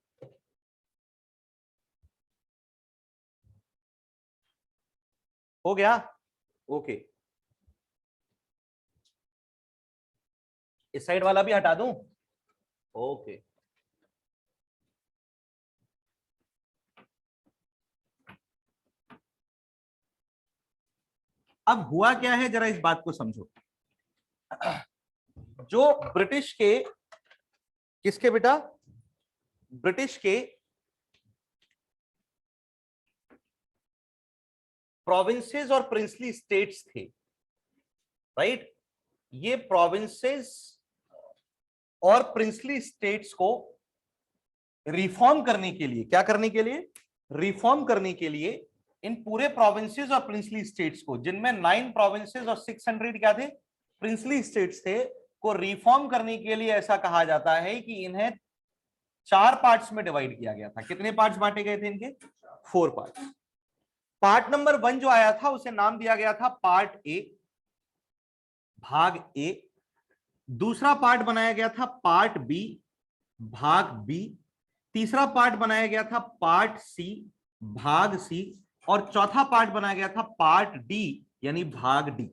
हो गया? ओके, इस साइड वाला भी हटा दूं? ओके, अब हुआ क्या है जरा इस बात को समझो। जो ब्रिटिश के, किसके बेटा? ब्रिटिश के प्रोविंसेस और प्रिंसली स्टेट्स थे, राइट? ये प्रोविंसेस और प्रिंसली स्टेट्स को रिफॉर्म करने के लिए, क्या करने के लिए? रिफॉर्म करने के लिए इन पूरे प्रोविंसेस और प्रिंसली स्टेट्स को, जिनमें 9 प्रोविंसेस और 600 क्या थे? प्रिंसली स्टेट्स थे, को रिफॉर्म करने के लिए ऐसा कहा जाता है कि इन्हें 4 पार्ट्स में डिवाइड किया गया था। कितने पार्ट्स बांटे गए थे इनके? 4 पार्ट्स। पार्ट नंबर 1 जो आया था उसे नाम दिया गया था पार्ट ए, भाग ए। दूसरा पार्ट बनाया गया था पार्ट बी, भाग बी। तीसरा पार्ट बनाया गया था पार्ट सी, भाग सी। और चौथा पार्ट बनाया गया था पार्ट डी, यानी भाग डी।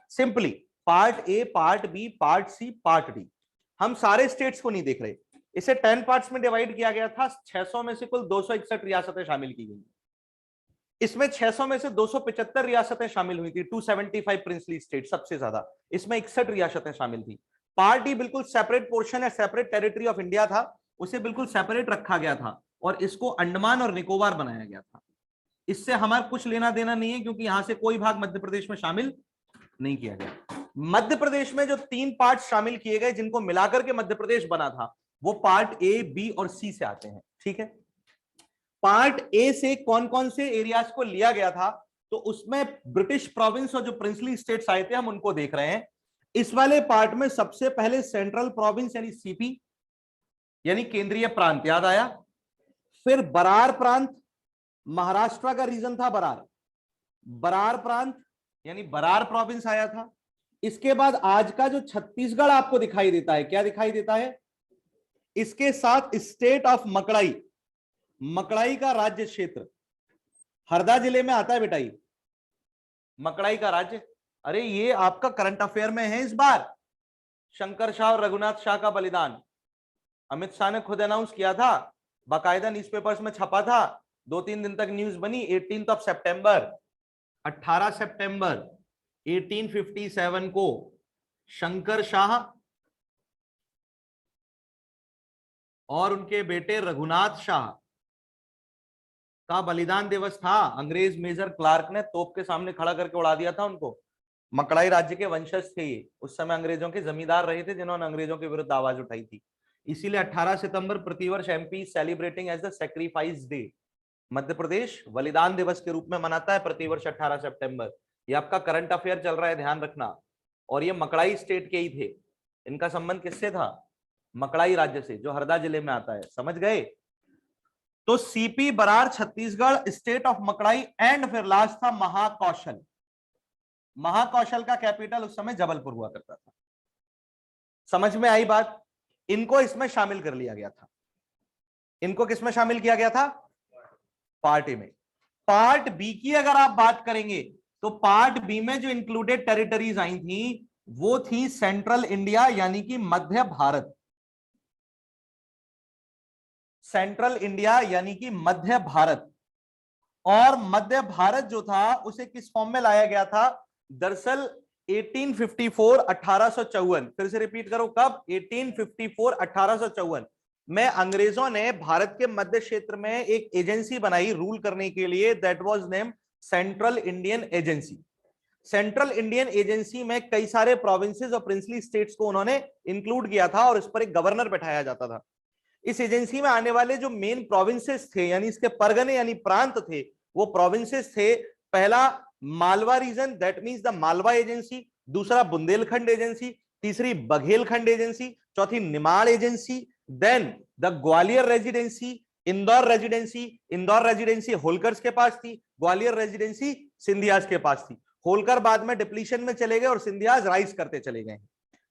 Simply part A, part B, part C, part D. हम सारे स्टेट्स को नहीं देख रहे, इसे 10 पार्ट्स में डिवाइड किया गया था। 600 में से कुल 261 रियासतें शामिल की गई। इसमें 600 में से 275 रियासतें शामिल हुई थी, 275 प्रिंसली स्टेट सबसे ज्यादा, इसमें 61 रियासतें शामिल थी। पार्ट डी बिल्कुल सेपरेट पोर्शन है, सेपरेट टेरिटरी ऑफ इंडिया था, उसे बिल्कुल सेपरेट रखा गया था और इसको अंडमान और निकोबार बनाया गया था। इससे हमारा कुछ लेना देना नहीं है, क्योंकि यहां से कोई भाग मध्य प्रदेश में शामिल नहीं किया गया। मध्य प्रदेश में जो 3 पार्ट शामिल किए गए, जिनको मिलाकर के मध्य प्रदेश बना था, वो पार्ट ए, बी और सी से आते हैं, ठीक है? पार्ट ए से कौन कौन से एरियाज को लिया गया था, तो उसमें ब्रिटिश प्रोविंस और जो प्रिंसली स्टेट्स आए थे, हम उनको देख रहे हैं। इस वाले पार्ट में सबसे पहले सेंट्रल प्रोविंस यानी सीपी, यानी केंद्रीय प्रांत, याद आया? फिर बरार प्रांत, महाराष्ट्र का रीजन था बरार, बरार प्रांत यानी बरार प्रोविंस आया था। इसके बाद आज का जो छत्तीसगढ़ आपको दिखाई देता है, क्या दिखाई देता है? इसके साथ स्टेट ऑफ मकड़ाई, मकड़ाई का राज्य क्षेत्र हरदा जिले में आता है बेटा, ये मकड़ाई का राज्य। अरे ये आपका करंट अफेयर में है इस बार, शंकर शाह और रघुनाथ शाह का बलिदान अमित शाह ने खुद अनाउंस किया था, बाकायदा न्यूज़पेपर्स में छपा था, 2-3 दिन तक न्यूज बनी। 18 सितंबर 18 सितंबर 1857 को शंकर शाह और उनके बेटे रघुनाथ शाह का बलिदान दिवस था। अंग्रेज मेजर क्लार्क ने तोप के सामने खड़ा करके उड़ा दिया था उनको। मकड़ाई राज्य के वंशज थे ये, उस समय अंग्रेजों के जमींदार रहे थे, जिन्होंने अंग्रेजों के विरुद्ध आवाज उठाई थी। इसीलिए 18 सितंबर प्रतिवर्ष MP celebrating as the sacrifice day, Madhya Pradesh बलिदान दिवस के रूप में मनाता है प्रतिवर्ष 18 सितंबर। ये आपका करंट अफेयर चल रहा है, ध्यान रखना। और ये मकड़ाई स्टेट के ही थे, इनका संबंध किससे था? मकड़ाई राज्य से, जो हरदा जिले में आता है, समझ गए? तो CP, Berar, Chhattisgarh, state of Makdai and फिर लास्ट था महाकौशल। महाकौशल का कैपिटल उस समय जबलपुर हुआ करता था। समझ में आई बात? इनको इसमें शामिल कर लिया गया था। इनको किसमें शामिल किया गया था? पार्ट ए में। पार्ट बी की अगर आप बात करेंगे तो पार्ट बी में जो इंक्लूडेड टेरिटरीज आई थी वो थी सेंट्रल इंडिया यानी कि मध्य भारत, सेंट्रल इंडिया यानी कि मध्य भारत, और मध्य भारत जो था उसे किस फॉर्म में लाया गया था? दरअसल 1854 1854, फिर से रिपीट करो, कब? 1854 1854 में अंग्रेजों ने भारत के मध्य क्षेत्र में एक एजेंसी बनाई रूल करने के लिए, that was name central Indian agency. Central Indian agency में कई सारे प्रोविंसेस और प्रिंसली स्टेट्स को उन्होंने इंक्लूड किया था और इस पर एक गवर्नर बैठाया जाता था। इस एजेंसी में आने वाले जो मेन प्रोविंसेस थे, यानी इसके परगने यानी प्रांत थे, वो प्रोविंसेस थे, पहला Malwa region, that means the Malwa agency, दूसरा बुंदेलखंड एजेंसी, तीसरी बघेलखंड एजेंसी, चौथी Nimar agency, then the Gwalior residency, Indore residency. Indore residency Holkars के पास थी, ग्वालियर रेजिडेंसी सिंधियाज के पास थी। होलकर बाद में डिप्लीशन में चले गए और सिंधियाज राइज करते चले गए।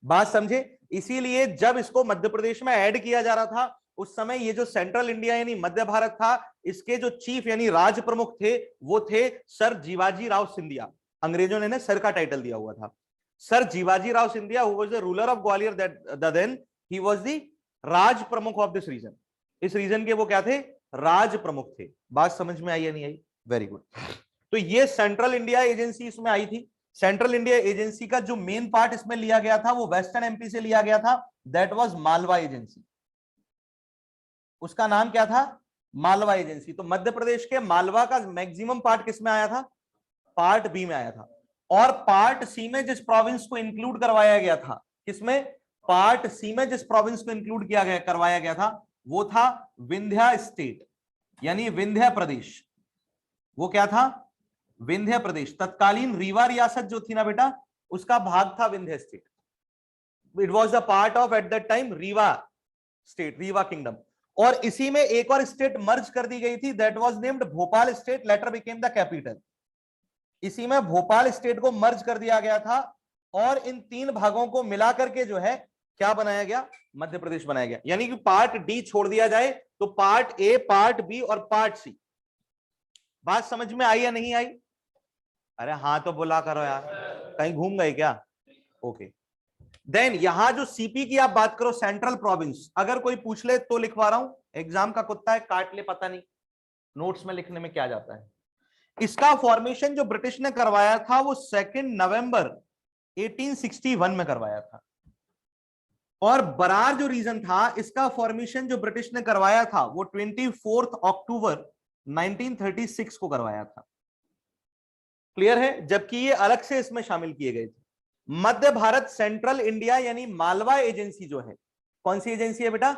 बात समझे? इसीलिए जब इसको मध्य प्रदेश में ऐड किया जा रहा था उस समय ये जो सेंट्रल इंडिया यानी मध्य भारत था, इसके जो चीफ यानी राज प्रमुख थे वो थे सर जीवाजी राव सिंधिया। अंग्रेजों ने सर का टाइटल दिया हुआ था। Sir Jivaji Rao Scindia who was the ruler of Gwalior, that then he was the Rajpramukh of this region. इस रीजन के वो क्या थे? राज प्रमुख थे। बात समझ में आई या नहीं आई? Very good. तो ये सेंट्रल इंडिया एजेंसी इसमें आई थी। सेंट्रल इंडिया एजेंसी का जो मेन पार्ट इसमें लिया गया था वो वेस्टर्न एमपी से लिया गया था, दैट वाज मालवा एजेंसी। उसका नाम क्या था? मालवा एजेंसी। तो मध्य प्रदेश के मालवा का मैक्सिमम पार्ट किसमें आया था? पार्ट बी में आया था। और पार्ट सी में जिस प्रोविंस को इंक्लूड करवाया गया था, किसमें? पार्ट सी में जिस प्रोविंस को इंक्लूड किया गया करवाया गया था वो था विंध्या स्टेट यानी विंध्य प्रदेश। वो क्या था? विंध्य प्रदेश। तत्कालीन रीवा रियासत जो थी ना बेटा, उसका भाग था Vindhya state. It was the part of at that time Rewa state, Rewa kingdom. और इसी में एक और स्टेट मर्ज कर दी गई थी, that was named Bhopal state, letter became the capital. इसी में भोपाल स्टेट को मर्ज कर दिया गया था और इन तीन भागों को मिलाकर के जो है क्या बनाया गया? मध्य प्रदेश बनाया गया। यानी कि पार्ट डी छोड़ दिया जाए तो पार्ट ए, पार्ट बी और पार्ट सी। बात समझ में आई या नहीं आई? अरे हाँ तो बोला करो यार, कहीं घूम गए क्या? ओके। देन यहां जो सीपी की आप बात करो, सेंट्रल प्रोविंस, अगर कोई पूछ ले तो लिखवा रहा हूं, एग्जाम का कुत्ता है, काट ले, पता नहीं नोट्स में लिखने में क्या जाता है। इसका फॉर्मेशन जो ब्रिटिश ने करवाया था वो 2 नवंबर 1861 में करवाया था। और बरार जो रीजन था, इसका फॉर्मेशन जो ब्रिटिश ने करवाया था वो 24 अक्टूबर 1936 को करवाया था। क्लियर है? जबकि ये अलग से इसमें शामिल किए गए थे। मध्य भारत सेंट्रल इंडिया यानी मालवा एजेंसी जो है, कौन सी एजेंसी है बेटा?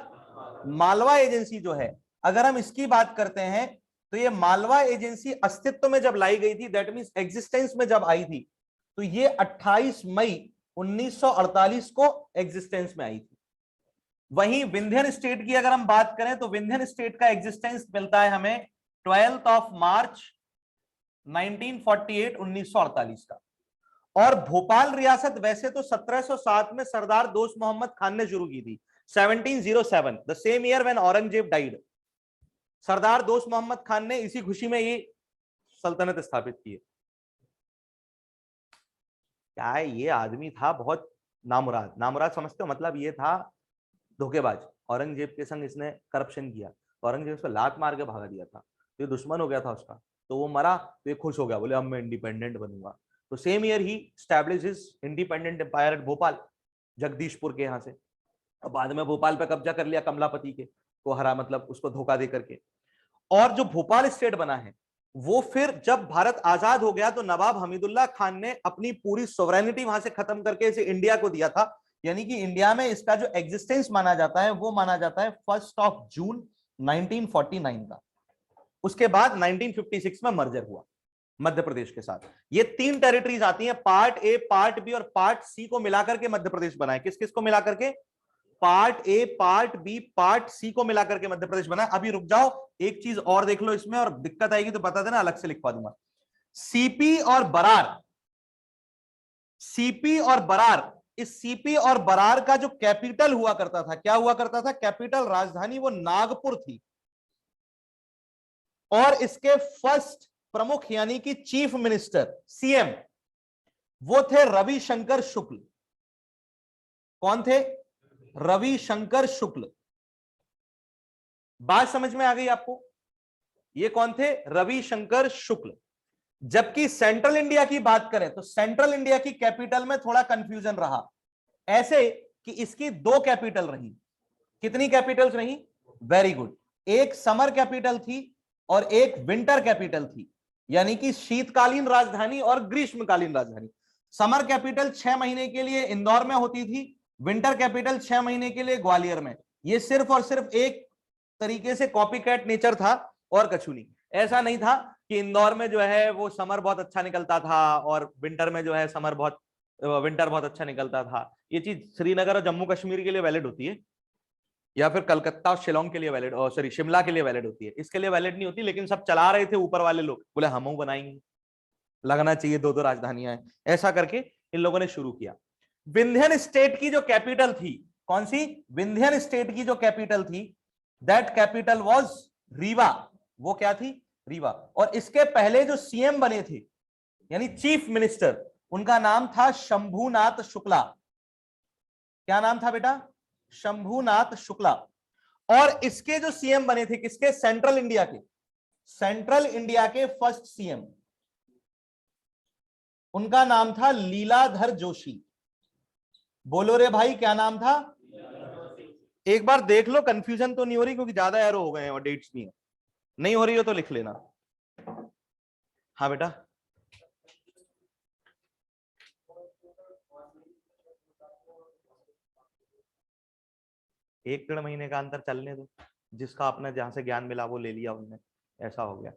मालवा एजेंसी जो है, अगर हम इसकी बात करते हैं तो ये मालवा एजेंसी अस्तित्व में जब लाई गई थी, दैट मींस एग्जिस्टेंस में जब आई थी, तो ये 28 मई 1948 को एग्जिस्टेंस में आई थी। वहीं विंध्यन स्टेट की अगर हम बात करें तो विंध्यन स्टेट का एग्जिस्टेंस मिलता है हमें 12 मार्च 1948 1948 का। और भोपाल रियासत वैसे तो 1707 में सरदार दोस्त मोहम्मद खान ने शुरू की थी, 1707, the same year when Aurangzeb died. Sardar Dost Mohammad Khan ने इसी खुशी में ये सल्तनत स्थापित की है। क्या है, ये आदमी था बहुत नामुराद। नामुराद समझते हो? मतलब ये था धोखेबाज। औरंगजेब के संग इसने करप्शन किया, औरंगजेब उसको लात मार के भगा दिया था, तो ये दुश्मन हो गया था उसका, तो वो मरा तो ये खुश हो गया, बोले अब मैं इंडिपेंडेंट बनूंगा। तो सेम ईयर ही establish his independent empire at Bhopal, Jagdishpur के यहाँ से। और बाद में भोपाल पे कब्जा कर लिया कमलापति के को हरा, मतलब उसको धोखा दे करके। और जो भोपाल स्टेट बना है वो फिर जब भारत आजाद हो गया तो नवाब हमीदुल्लाह खान ने अपनी पूरी सोवरेनिटी वहां से खत्म करके इसे इंडिया को दिया था। यानी कि इंडिया में इसका जो एग्जिस्टेंस माना जाता है वो माना जाता है 1 जून 1949 का। उसके बाद 1956 में मर्जर हुआ मध्य प्रदेश के साथ। ये 3 टेरिटरीज आती हैं, पार्ट ए, पार्ट बी और पार्ट सी को मिलाकर के मध्य प्रदेश बना है। किस किस को मिलाकर के? Part A, part B, part C को मिलाकर के मध्य प्रदेश बना है। अभी रुक जाओ, एक चीज और देख लो इसमें, और दिक्कत आएगी तो बता देना, अलग से लिखवा दूंगा। सीपी और बरार, सीपी और बरार, इस सीपी और बरार का जो कैपिटल हुआ करता था, क्या हुआ करता था? कैपिटल, राजधानी वो नागपुर थी। और इसके फर्स्ट प्रमुख यानी कि चीफ मिनिस्टर, सीएम, वो थे रविशंकर शुक्ल। कौन थे? रविशंकर शुक्ल। बात समझ में आ गई आपको? ये कौन थे? रविशंकर शुक्ल। जबकि सेंट्रल इंडिया की बात करें तो सेंट्रल इंडिया की कैपिटल में थोड़ा कंफ्यूजन रहा, ऐसे कि इसकी दो कैपिटल रही। कितनी कैपिटल्स रही? Very good. एक समर कैपिटल थी और एक विंटर कैपिटल थी, यानी कि शीतकालीन राजधानी और ग्रीष्मकालीन राजधानी। समर कैपिटल 6 महीने के लिए इंदौर में होती थी, विंटर कैपिटल 6 महीने के लिए ग्वालियर में। ये सिर्फ और सिर्फ एक तरीके से कॉपी कैट नेचर था और कछु नहीं। ऐसा नहीं था कि इंदौर में जो है वो समर बहुत अच्छा निकलता था और विंटर में जो है विंटर बहुत अच्छा निकलता था। ये चीज श्रीनगर और जम्मू कश्मीर के लिए वैलिड होती है, या फिर कलकत्ता और शिलोंग के लिए वैलिड, और सॉरी शिमला के लिए वैलिड होती है, इसके लिए वैलिड नहीं होती। लेकिन सब चला रहे थे ऊपर वाले लोग, बोले हम बनाएंगे, लगना चाहिए दो दो राजधानियां हैं, ऐसा करके इन लोगों ने शुरू किया। विंध्यन स्टेट की जो कैपिटल थी, कौन सी? विंध्यन स्टेट की जो कैपिटल थी, दैट कैपिटल वाज रीवा। वो क्या थी? रीवा। और इसके पहले जो सीएम बने थे, यानी चीफ मिनिस्टर, उनका नाम था शंभुनाथ शुक्ला। क्या नाम था बेटा? शंभुनाथ शुक्ला। और इसके जो सीएम बने थे, किसके? सेंट्रल इंडिया के। सेंट्रल इंडिया के फर्स्ट सीएम, उनका नाम था लीलाधर जोशी। बोलो रे भाई, क्या नाम था? एक बार देख लो, कंफ्यूजन तो नहीं हो रही, क्योंकि ज्यादा एरो हो गए हैं और डेट्स भी हैं। नहीं हो रही हो तो लिख लेना। हाँ बेटा। 1 डेढ़ महीने का अंतर चलने दो, जिसका अपने जहां से ज्ञान मिला वो ले लिया उनने, ऐसा हो गया।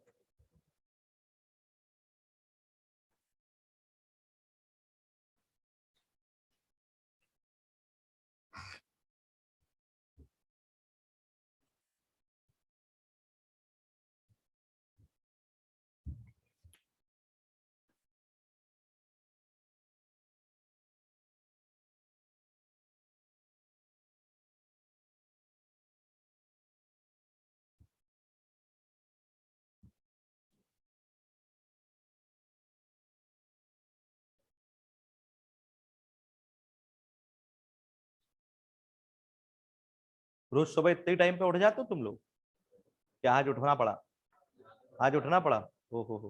रोज सुबह इतने टाइम पे उठ जाते हो तुम लोग? क्या आज उठना पड़ा? आज उठना पड़ा? ओ हो।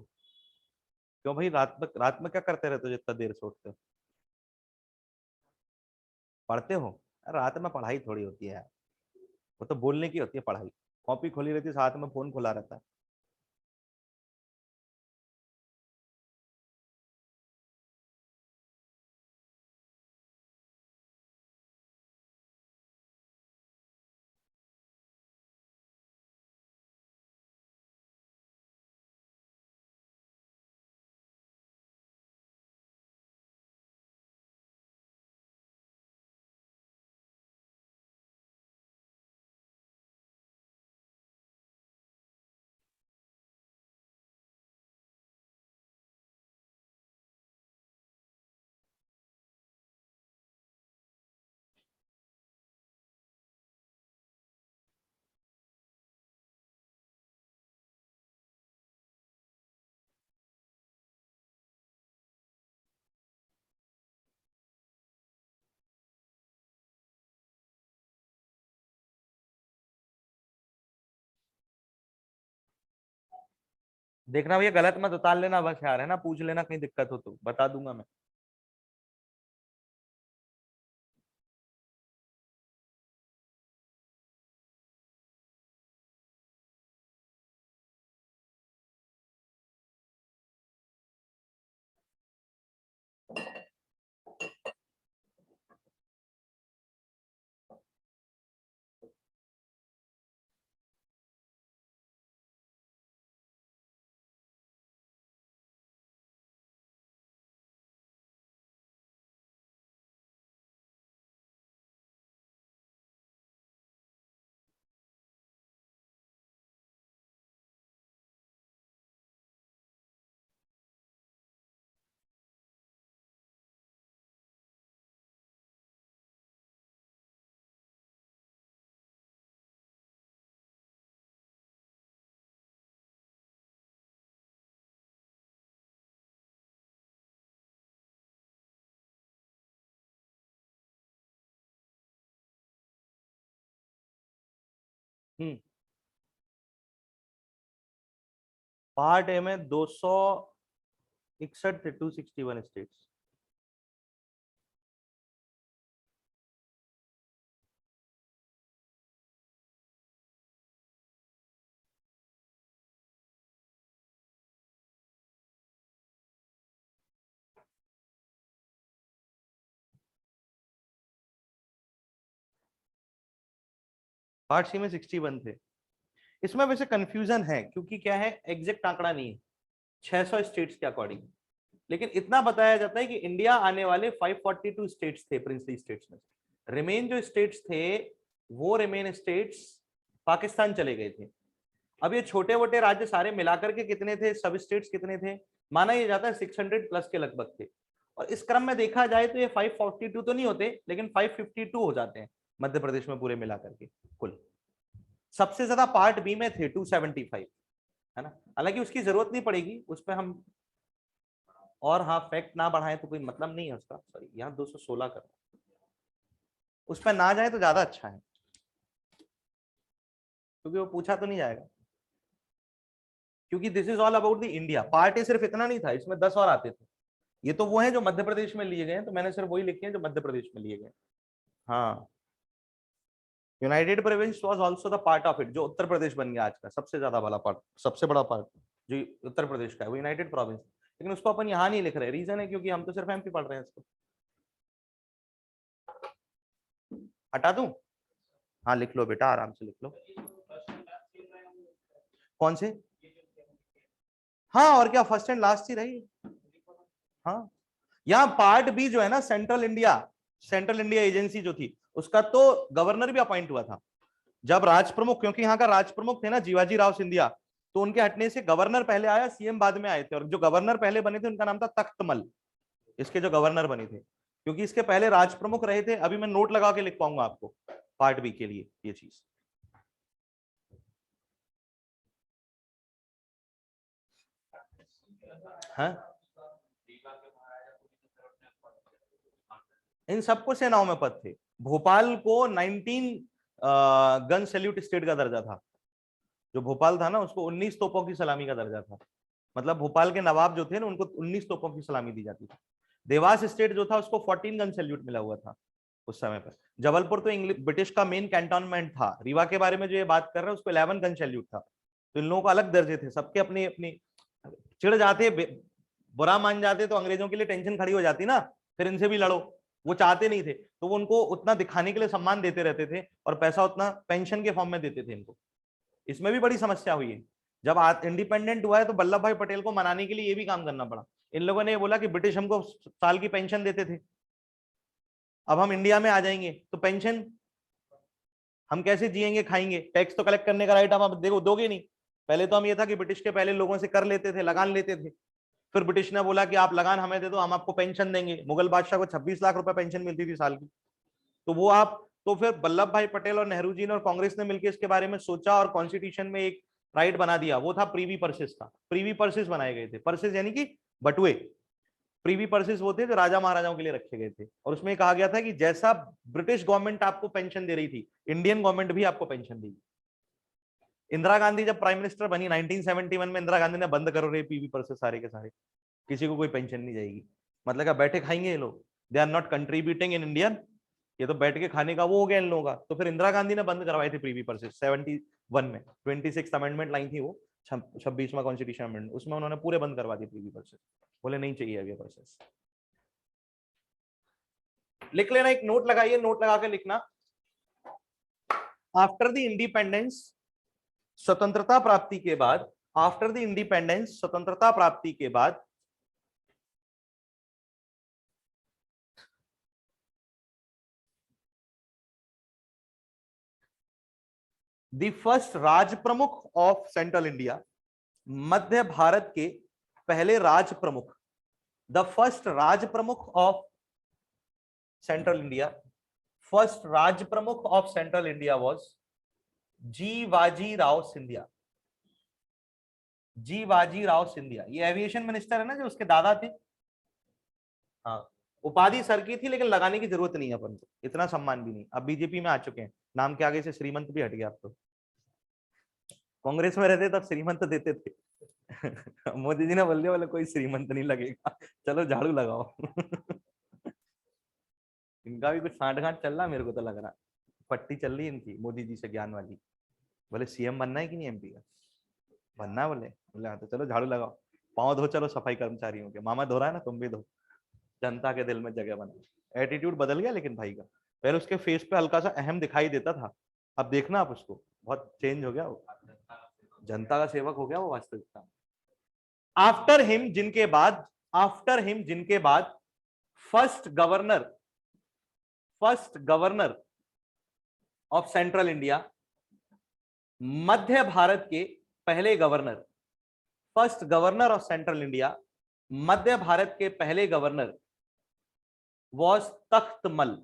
क्यों भाई, रात में क्या करते रहते हो जितना देर से उठते हो? पढ़ते हो? रात में पढ़ाई थोड़ी होती है यार, वो तो बोलने की होती है पढ़ाई। कॉपी खोली रहती है, साथ में फोन खुला रहता है। देखना भैया, गलत मत उतार लेना बस यार, है ना? पूछ लेना, कहीं दिक्कत हो तो बता दूंगा मैं। हम्म। पार्ट ए में 261 थे, 261 स्टेट्स। पार्ट सी में 61 थे। इसमें वैसे कंफ्यूजन है क्योंकि क्या है, एग्जैक्ट आंकड़ा नहीं है 600 स्टेट्स के अकॉर्डिंग, लेकिन इतना बताया जाता है कि इंडिया आने वाले 542 स्टेट्स थे प्रिंसली स्टेट्स में। रिमेन जो स्टेट्स थे वो रिमेन स्टेट्स पाकिस्तान चले गए थे। अब ये छोटे मोटे राज्य सारे मिलाकर के कितने थे, सब स्टेट्स कितने थे, माना ये जाता है 600 प्लस के लगभग थे। और इस क्रम में देखा जाए तो ये 542 तो नहीं होते, लेकिन 552 हो जाते हैं मध्य प्रदेश में पूरे मिलाकर के कुल। सबसे ज्यादा पार्ट बी में थे 275, है ना। हालांकि उसकी जरूरत नहीं पड़ेगी उस पर हम, और हाँ फैक्ट ना बढ़ाएं तो कोई मतलब नहीं है उसका, सॉरी यहाँ 216 कर, उस पर ना जाए तो ज्यादा अच्छा है क्योंकि वो पूछा तो नहीं जाएगा, क्योंकि this is all about the India. Part A सिर्फ इतना नहीं था, इसमें 10 और आते थे। ये तो वो है जो मध्य प्रदेश में लिए गए हैं, तो मैंने सिर्फ वही लिखे हैं जो मध्य प्रदेश में लिए गए। हाँ, United province was also the part of it, जो उत्तर प्रदेश बन गया आज का सबसे ज्यादा बड़ा पार्ट, सबसे बड़ा पार्ट जो उत्तर प्रदेश का है वो यूनाइटेड प्रोविंस। लेकिन उसको अपन यहाँ नहीं लिख रहे, रीजन है क्योंकि हम तो सिर्फ एमपी पढ़ रहे हैं इसको। हटा दूं? हाँ लिख लो बेटा, आराम से लिख लो। कौन से? हाँ और क्या, फर्स्ट एंड लास्ट ही रही। हाँ, यहाँ पार्ट बी जो है ना, सेंट्रल इंडिया एजेंसी जो थी, उसका तो गवर्नर भी अपॉइंट हुआ था। जब राज प्रमुख, क्योंकि यहाँ का राज प्रमुख थे ना जीवाजी राव सिंधिया, तो उनके हटने से गवर्नर पहले आया, सीएम बाद में आए थे। और जो गवर्नर पहले बने थे उनका नाम था तख्तमल, इसके जो गवर्नर बने थे, क्योंकि इसके पहले राज प्रमुख रहे थे। अभी मैं नोट लगा के लिख पाऊंगा आपको पार्ट बी के लिए ये चीज। हाँ, इन सबको सेनाओं में पद थे। भोपाल को 19 गन सैल्यूट स्टेट का दर्जा था। जो भोपाल था ना, उसको 19 तोपों की सलामी का दर्जा था। मतलब भोपाल के नवाब जो थे ना, उनको 19 तोपों की सलामी दी जाती थी। देवास स्टेट जो था उसको 14 गन सैल्यूट मिला हुआ था उस समय पर। जबलपुर तो इंग्लिश ब्रिटिश का मेन कैंटोनमेंट था। रीवा के बारे में जो ये बात कर रहे हैं उसको 11 गन सैल्यूट था। तो इन लोगों को अलग दर्जे थे सबके अपनी अपनी। चिढ़ जाते, बुरा मान जाते तो अंग्रेजों के लिए टेंशन खड़ी हो जाती ना, फिर इनसे भी लड़ो। वो चाहते नहीं थे, तो वो उनको उतना दिखाने के लिए सम्मान देते रहते थे, और पैसा उतना पेंशन के फॉर्म में देते थे इनको। इसमें भी बड़ी समस्या हुई है। जब इंडिपेंडेंट हुआ है तो वल्लभ भाई पटेल को मनाने के लिए ये भी काम करना पड़ा। इन लोगों ने ये बोला कि ब्रिटिश हमको साल की पेंशन देते थे, अब हम इंडिया में आ जाएंगे तो पेंशन हम कैसे जिएंगे खाएंगे, टैक्स तो कलेक्ट करने का राइट हम देखो दोगे नहीं। पहले तो हम ये था कि ब्रिटिश के पहले लोगों से कर लेते थे, लगान लेते थे। फिर ब्रिटिश ने बोला कि आप लगान हमें दे दो, हम आपको पेंशन देंगे। मुगल बादशाह को 26 लाख रुपए पेंशन मिलती थी साल की। तो वो आप, तो फिर वल्लभ भाई पटेल और नेहरू जी ने और कांग्रेस ने मिलकर इसके बारे में सोचा और कॉन्स्टिट्यूशन में एक राइट बना दिया। वो था प्रीवी पर्सेस था। प्रीवी पर्सेस बनाए गए थे। पर्सेस यानी कि बटुए। प्रीवी पर्सेस वो थे जो राजा महाराजाओं के लिए रखे गए थे। और उसमें कहा गया था कि जैसा ब्रिटिश गवर्नमेंट आपको पेंशन दे रही थी, इंडियन गवर्नमेंट भी आपको पेंशन देगी। इंदिरा गांधी जब प्राइम मिनिस्टर बनी 1971 में, इंदिरा गांधी ने बंद करो रहे पीवी पर्सेस सारे के सारे, किसी को कोई पेंशन नहीं जाएगी। मतलब क्या, बैठे खाएंगे ये लोग, they are not contributing in Indian, ये तो बैठ के खाने का वो हो गया इन लोगों का। तो फिर इंदिरा गांधी ने बंद करवाए थे प्रीवी पर्सेस 71 में। 26 अमेंडमेंट लाई थी वो, 26वां कॉन्स्टिट्यूशन अमेंडमेंट, उसमें उन्होंने पूरे बंद करवा दिए प्रीवी पर्सेस। बोले नहीं चाहिए अब ये पर्सेस। लिख लेना, एक नोट लगाइए, नोट लगा के लिखना। आफ्टर द इंडिपेंडेंस, स्वतंत्रता प्राप्ति के बाद, आफ्टर द इंडिपेंडेंस, स्वतंत्रता प्राप्ति के बाद, द फर्स्ट राज प्रमुख of central India, Madhya Bharat के पहले राज प्रमुख, द फर्स्ट राज प्रमुख ऑफ सेंट्रल इंडिया, फर्स्ट राज प्रमुख of central India was Jiwaji Rao Scindia. Jiwaji Rao Scindia, ये एविएशन मिनिस्टर है ना जो उसके दादा थे। हाँ, उपाधि सर की थी लेकिन लगाने की जरूरत नहीं है अपन को, इतना सम्मान भी नहीं। अब बीजेपी में आ चुके हैं, नाम के आगे से श्रीमंत भी हट गया अब तो। कांग्रेस में रहते तब श्रीमंत देते थे। मोदी जी ने बोल दिया बोले कोई श्रीमंत नहीं लगेगा, चलो झाड़ू लगाओ। इनका भी कुछ सांठ गांठ चल रहा मेरे को तो लग रहा, पट्टी चल रही है इनकी मोदी जी से ज्ञान वाली। बोले सीएम बनना है कि नहीं एमपी का, बनना है बोले, बोले हाँ तो चलो झाड़ू लगाओ, पाँव धो चलो सफाई कर्मचारियों के, मामा धो रहा है ना तुम भी धो, जनता के दिल में जगह बना। एटीट्यूड बदल गया लेकिन भाई का, पहले उसके फेस पे हल्का सा अहम दिखाई देता था, अब देखना आप उसको बहुत चेंज हो गया वो, जनता का सेवक हो गया वो वास्तविकता। आफ्टर हिम जिनके बाद first governor of central India, Madhya Bharat के पहले governor, first governor of central India, Madhya Bharat के पहले गवर्नर वॉज तख्तमल।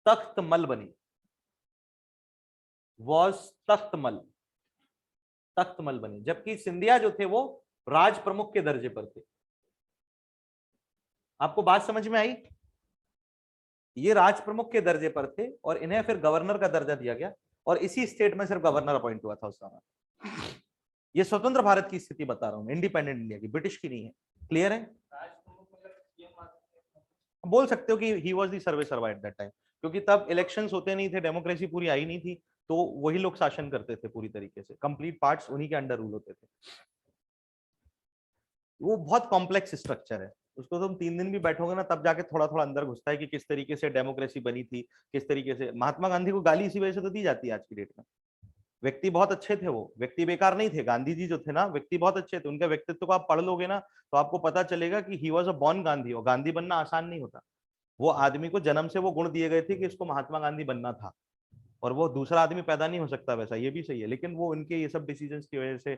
तख्तमल बनी, वॉज तख्तमल बनी, जबकि सिंधिया जो थे वो राज प्रमुख के दर्जे पर थे। आपको बात समझ में आई? ये राज प्रमुख के दर्जे पर थे और इन्हें फिर गवर्नर का दर्जा दिया गया, और इसी स्टेट में सिर्फ गवर्नर अपॉइंट हुआ था उस समय। ये स्वतंत्र भारत की स्थिति बता रहा हूं, इंडिपेंडेंट इंडिया की, ब्रिटिश की नहीं है। क्लियर है? बोल सकते हो कि ही वॉज दी सर्वे सर्वा एट दैट टाइम, क्योंकि तब इलेक्शंस होते नहीं थे, डेमोक्रेसी पूरी आई नहीं थी, तो वही लोग शासन करते थे पूरी तरीके से, कंप्लीट पार्ट्स उन्हीं के अंडर रूल होते थे। वो बहुत कॉम्प्लेक्स स्ट्रक्चर है, उसको तुम 3 दिन भी बैठोगे ना तब जाके थोड़ा थोड़ा अंदर घुसता है कि किस तरीके से डेमोक्रेसी बनी थी, किस तरीके से। महात्मा गांधी को गाली इसी वजह से तो दी जाती है आज की डेट में। व्यक्ति बहुत अच्छे थे, वो व्यक्ति बेकार नहीं थे। गांधी जी जो थे ना, व्यक्ति बहुत अच्छे थे, उनके व्यक्तित्व को आप पढ़ लोगे ना तो आपको पता चलेगा कि he was a born Gandhi, और गांधी बनना आसान नहीं होता। वो आदमी को जन्म से वो गुण दिए गए थे कि इसको महात्मा गांधी बनना था, और वो दूसरा आदमी पैदा नहीं हो सकता वैसा, ये भी सही है। लेकिन वो उनके ये सब डिसीजंस की वजह से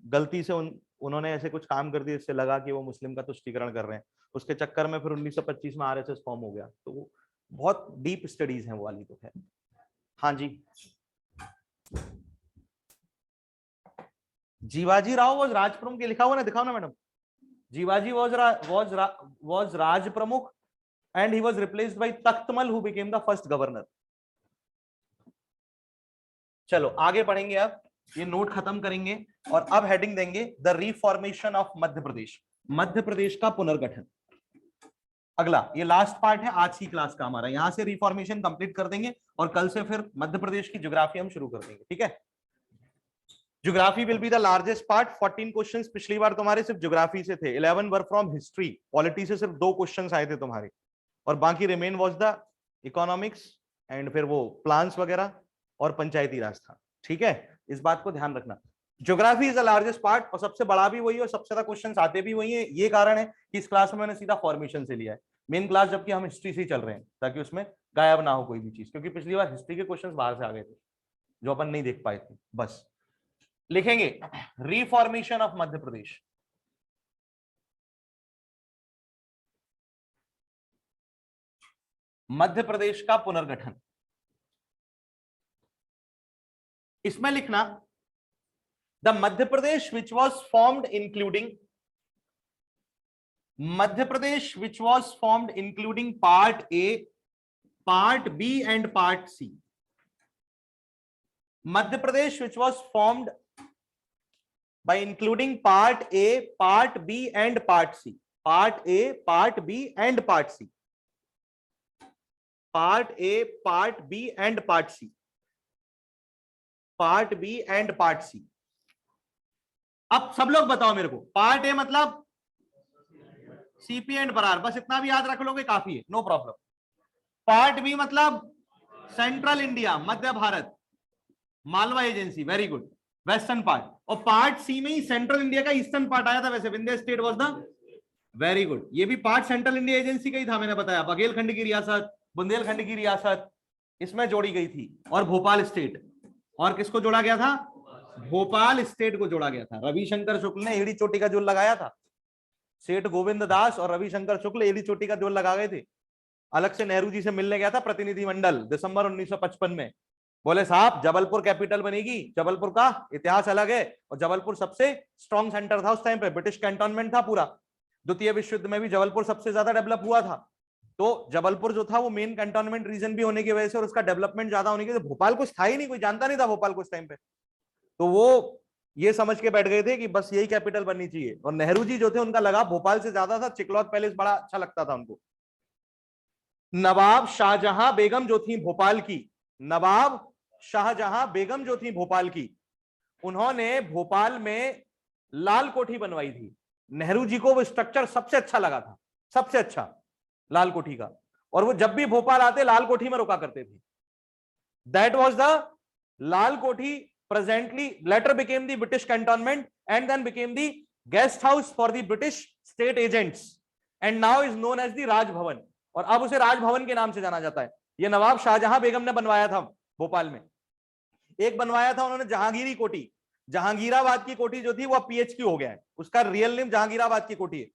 गलती से उन्होंने ऐसे कुछ काम कर दिए, इससे लगा कि वो मुस्लिम का तुष्टीकरण कर रहे हैं, उसके चक्कर में फिर 1925 में आरएसएस फॉर्म हो गया। तो वो बहुत डीप स्टडीज हैं वो वाली तो है। हाँ जी, जीवाजी राव वॉज राज प्रमुख, के लिखा हुआ ना, दिखाओ ना मैडम। जीवाजी वॉज राज प्रमुख and he was replaced by Takhtamal who became the first governor. चलो आगे पढ़ेंगे, अब ये नोट खत्म करेंगे और अब हेडिंग देंगे द रिफॉर्मेशन ऑफ मध्य प्रदेश, मध्य प्रदेश का पुनर्गठन। अगला ये लास्ट पार्ट है आज की क्लास का हमारा, यहां से रिफॉर्मेशन कंप्लीट कर देंगे और कल से फिर मध्य प्रदेश की ज्योग्राफी हम शुरू कर देंगे, ठीक है। Geography will be the largest part. 14 questions पिछली बार तुम्हारे सिर्फ ज्योग्राफी से थे, 11 वर फ्रॉम हिस्ट्री, पॉलिटी से सिर्फ 2 क्वेश्चंस आए थे तुम्हारे, और बाकी remain was the economics and फिर वो प्लान्स वगैरह और पंचायती राज था, ठीक है। इस बात को ध्यान रखना, geography is the largest part और सबसे बड़ा भी वही है और सबसे ज्यादा क्वेश्चंस आते भी वही है। ये कारण है कि इस क्लास में मैंने सीधा फॉर्मेशन से लिया है मेन क्लास, जबकि हम हिस्ट्री से ही चल रहे हैं, ताकि उसमें गायब ना हो कोई भी चीज, क्योंकि पिछली बार हिस्ट्री के क्वेश्चंस बाहर से आ गए थे जो अपन नहीं देख पाए थे। बस लिखेंगे रिफॉर्मेशन ऑफ मध्य प्रदेश, मध्य प्रदेश का पुनर्गठन। इसमें लिखना the Madhya Pradesh which was formed including, Madhya Pradesh which was formed including part A, part B and part C. Madhya Pradesh which was formed by including part A, part B and part C. Part A, part B and part C. Part A, part B and part C. Part B and part C. अब सब लोग बताओ मेरे को, part A मतलब CP and Brar, बस इतना भी याद रख लोगे काफी है, नो प्रॉब्लम। पार्ट बी मतलब central India, Madhya Bharat, Malwa agency, very good, western part. और पार्ट सी में ही सेंट्रल इंडिया का ईस्टर्न पार्ट आया था, वैसे Vindhya state was the, very good, ये भी पार्ट सेंट्रल इंडिया एजेंसी का ही था, मैंने बताया। बघेलखंड की रियासत, बुंदेलखंड की रियासत इसमें जोड़ी गई थी, और भोपाल स्टेट, और किसको जोड़ा गया था? भोपाल स्टेट को जोड़ा गया था। रविशंकर शुक्ल ने एड़ी चोटी का जोड़ लगाया था, सेठ गोविंद दास और रविशंकर शुक्ल एड़ी चोटी का जोड़ लगा गए थे। अलग से नेहरू जी से मिलने गया था प्रतिनिधिमंडल दिसंबर 1955 में, बोले साहब जबलपुर कैपिटल बनेगी, जबलपुर का इतिहास अलग है, और जबलपुर सबसे स्ट्रॉन्ग सेंटर था उस टाइम पे, ब्रिटिश कैंटोनमेंट था पूरा, द्वितीय विश्व युद्ध में भी जबलपुर सबसे ज्यादा डेवलप हुआ था। तो जबलपुर जो था वो मेन कैंटोनमेंट रीजन भी होने की वजह से और उसका डेवलपमेंट ज्यादा होने की, तो भोपाल कुछ था ही नहीं, कोई जानता नहीं था भोपाल को उस टाइम पे। तो वो ये समझ के बैठ गए थे कि बस यही कैपिटल बननी चाहिए। और नेहरू जी जो थे उनका लगाव भोपाल से ज्यादा था, चिकलौत पैलेस बड़ा अच्छा लगता था उनको। नवाब शाहजहां बेगम जो थी भोपाल की, नवाब शाहजहां बेगम जो थी भोपाल की, उन्होंने भोपाल में लाल कोठी बनवाई थी। नेहरू जी को वो स्ट्रक्चर सबसे अच्छा लगा था, सबसे अच्छा लाल कोठी का। और वो जब भी भोपाल आते लाल कोठी में रुका करते थे। दैट वाज द लाल कोठी, presently later became the British cantonment and then became the guest house for the British state agents and now is known as the Raj Bhavan, और अब उसे राज भवन के नाम से जाना जाता है। ये नवाब शाहजहां बेगम ने बनवाया था भोपाल में। एक बनवाया था उन्होंने जहांगीरी कोठी, जहांगीराबाद की कोठी जो थी वो पीएचक्यू हो गया है, उसका रियल नेम जहांगीराबाद की कोठी है,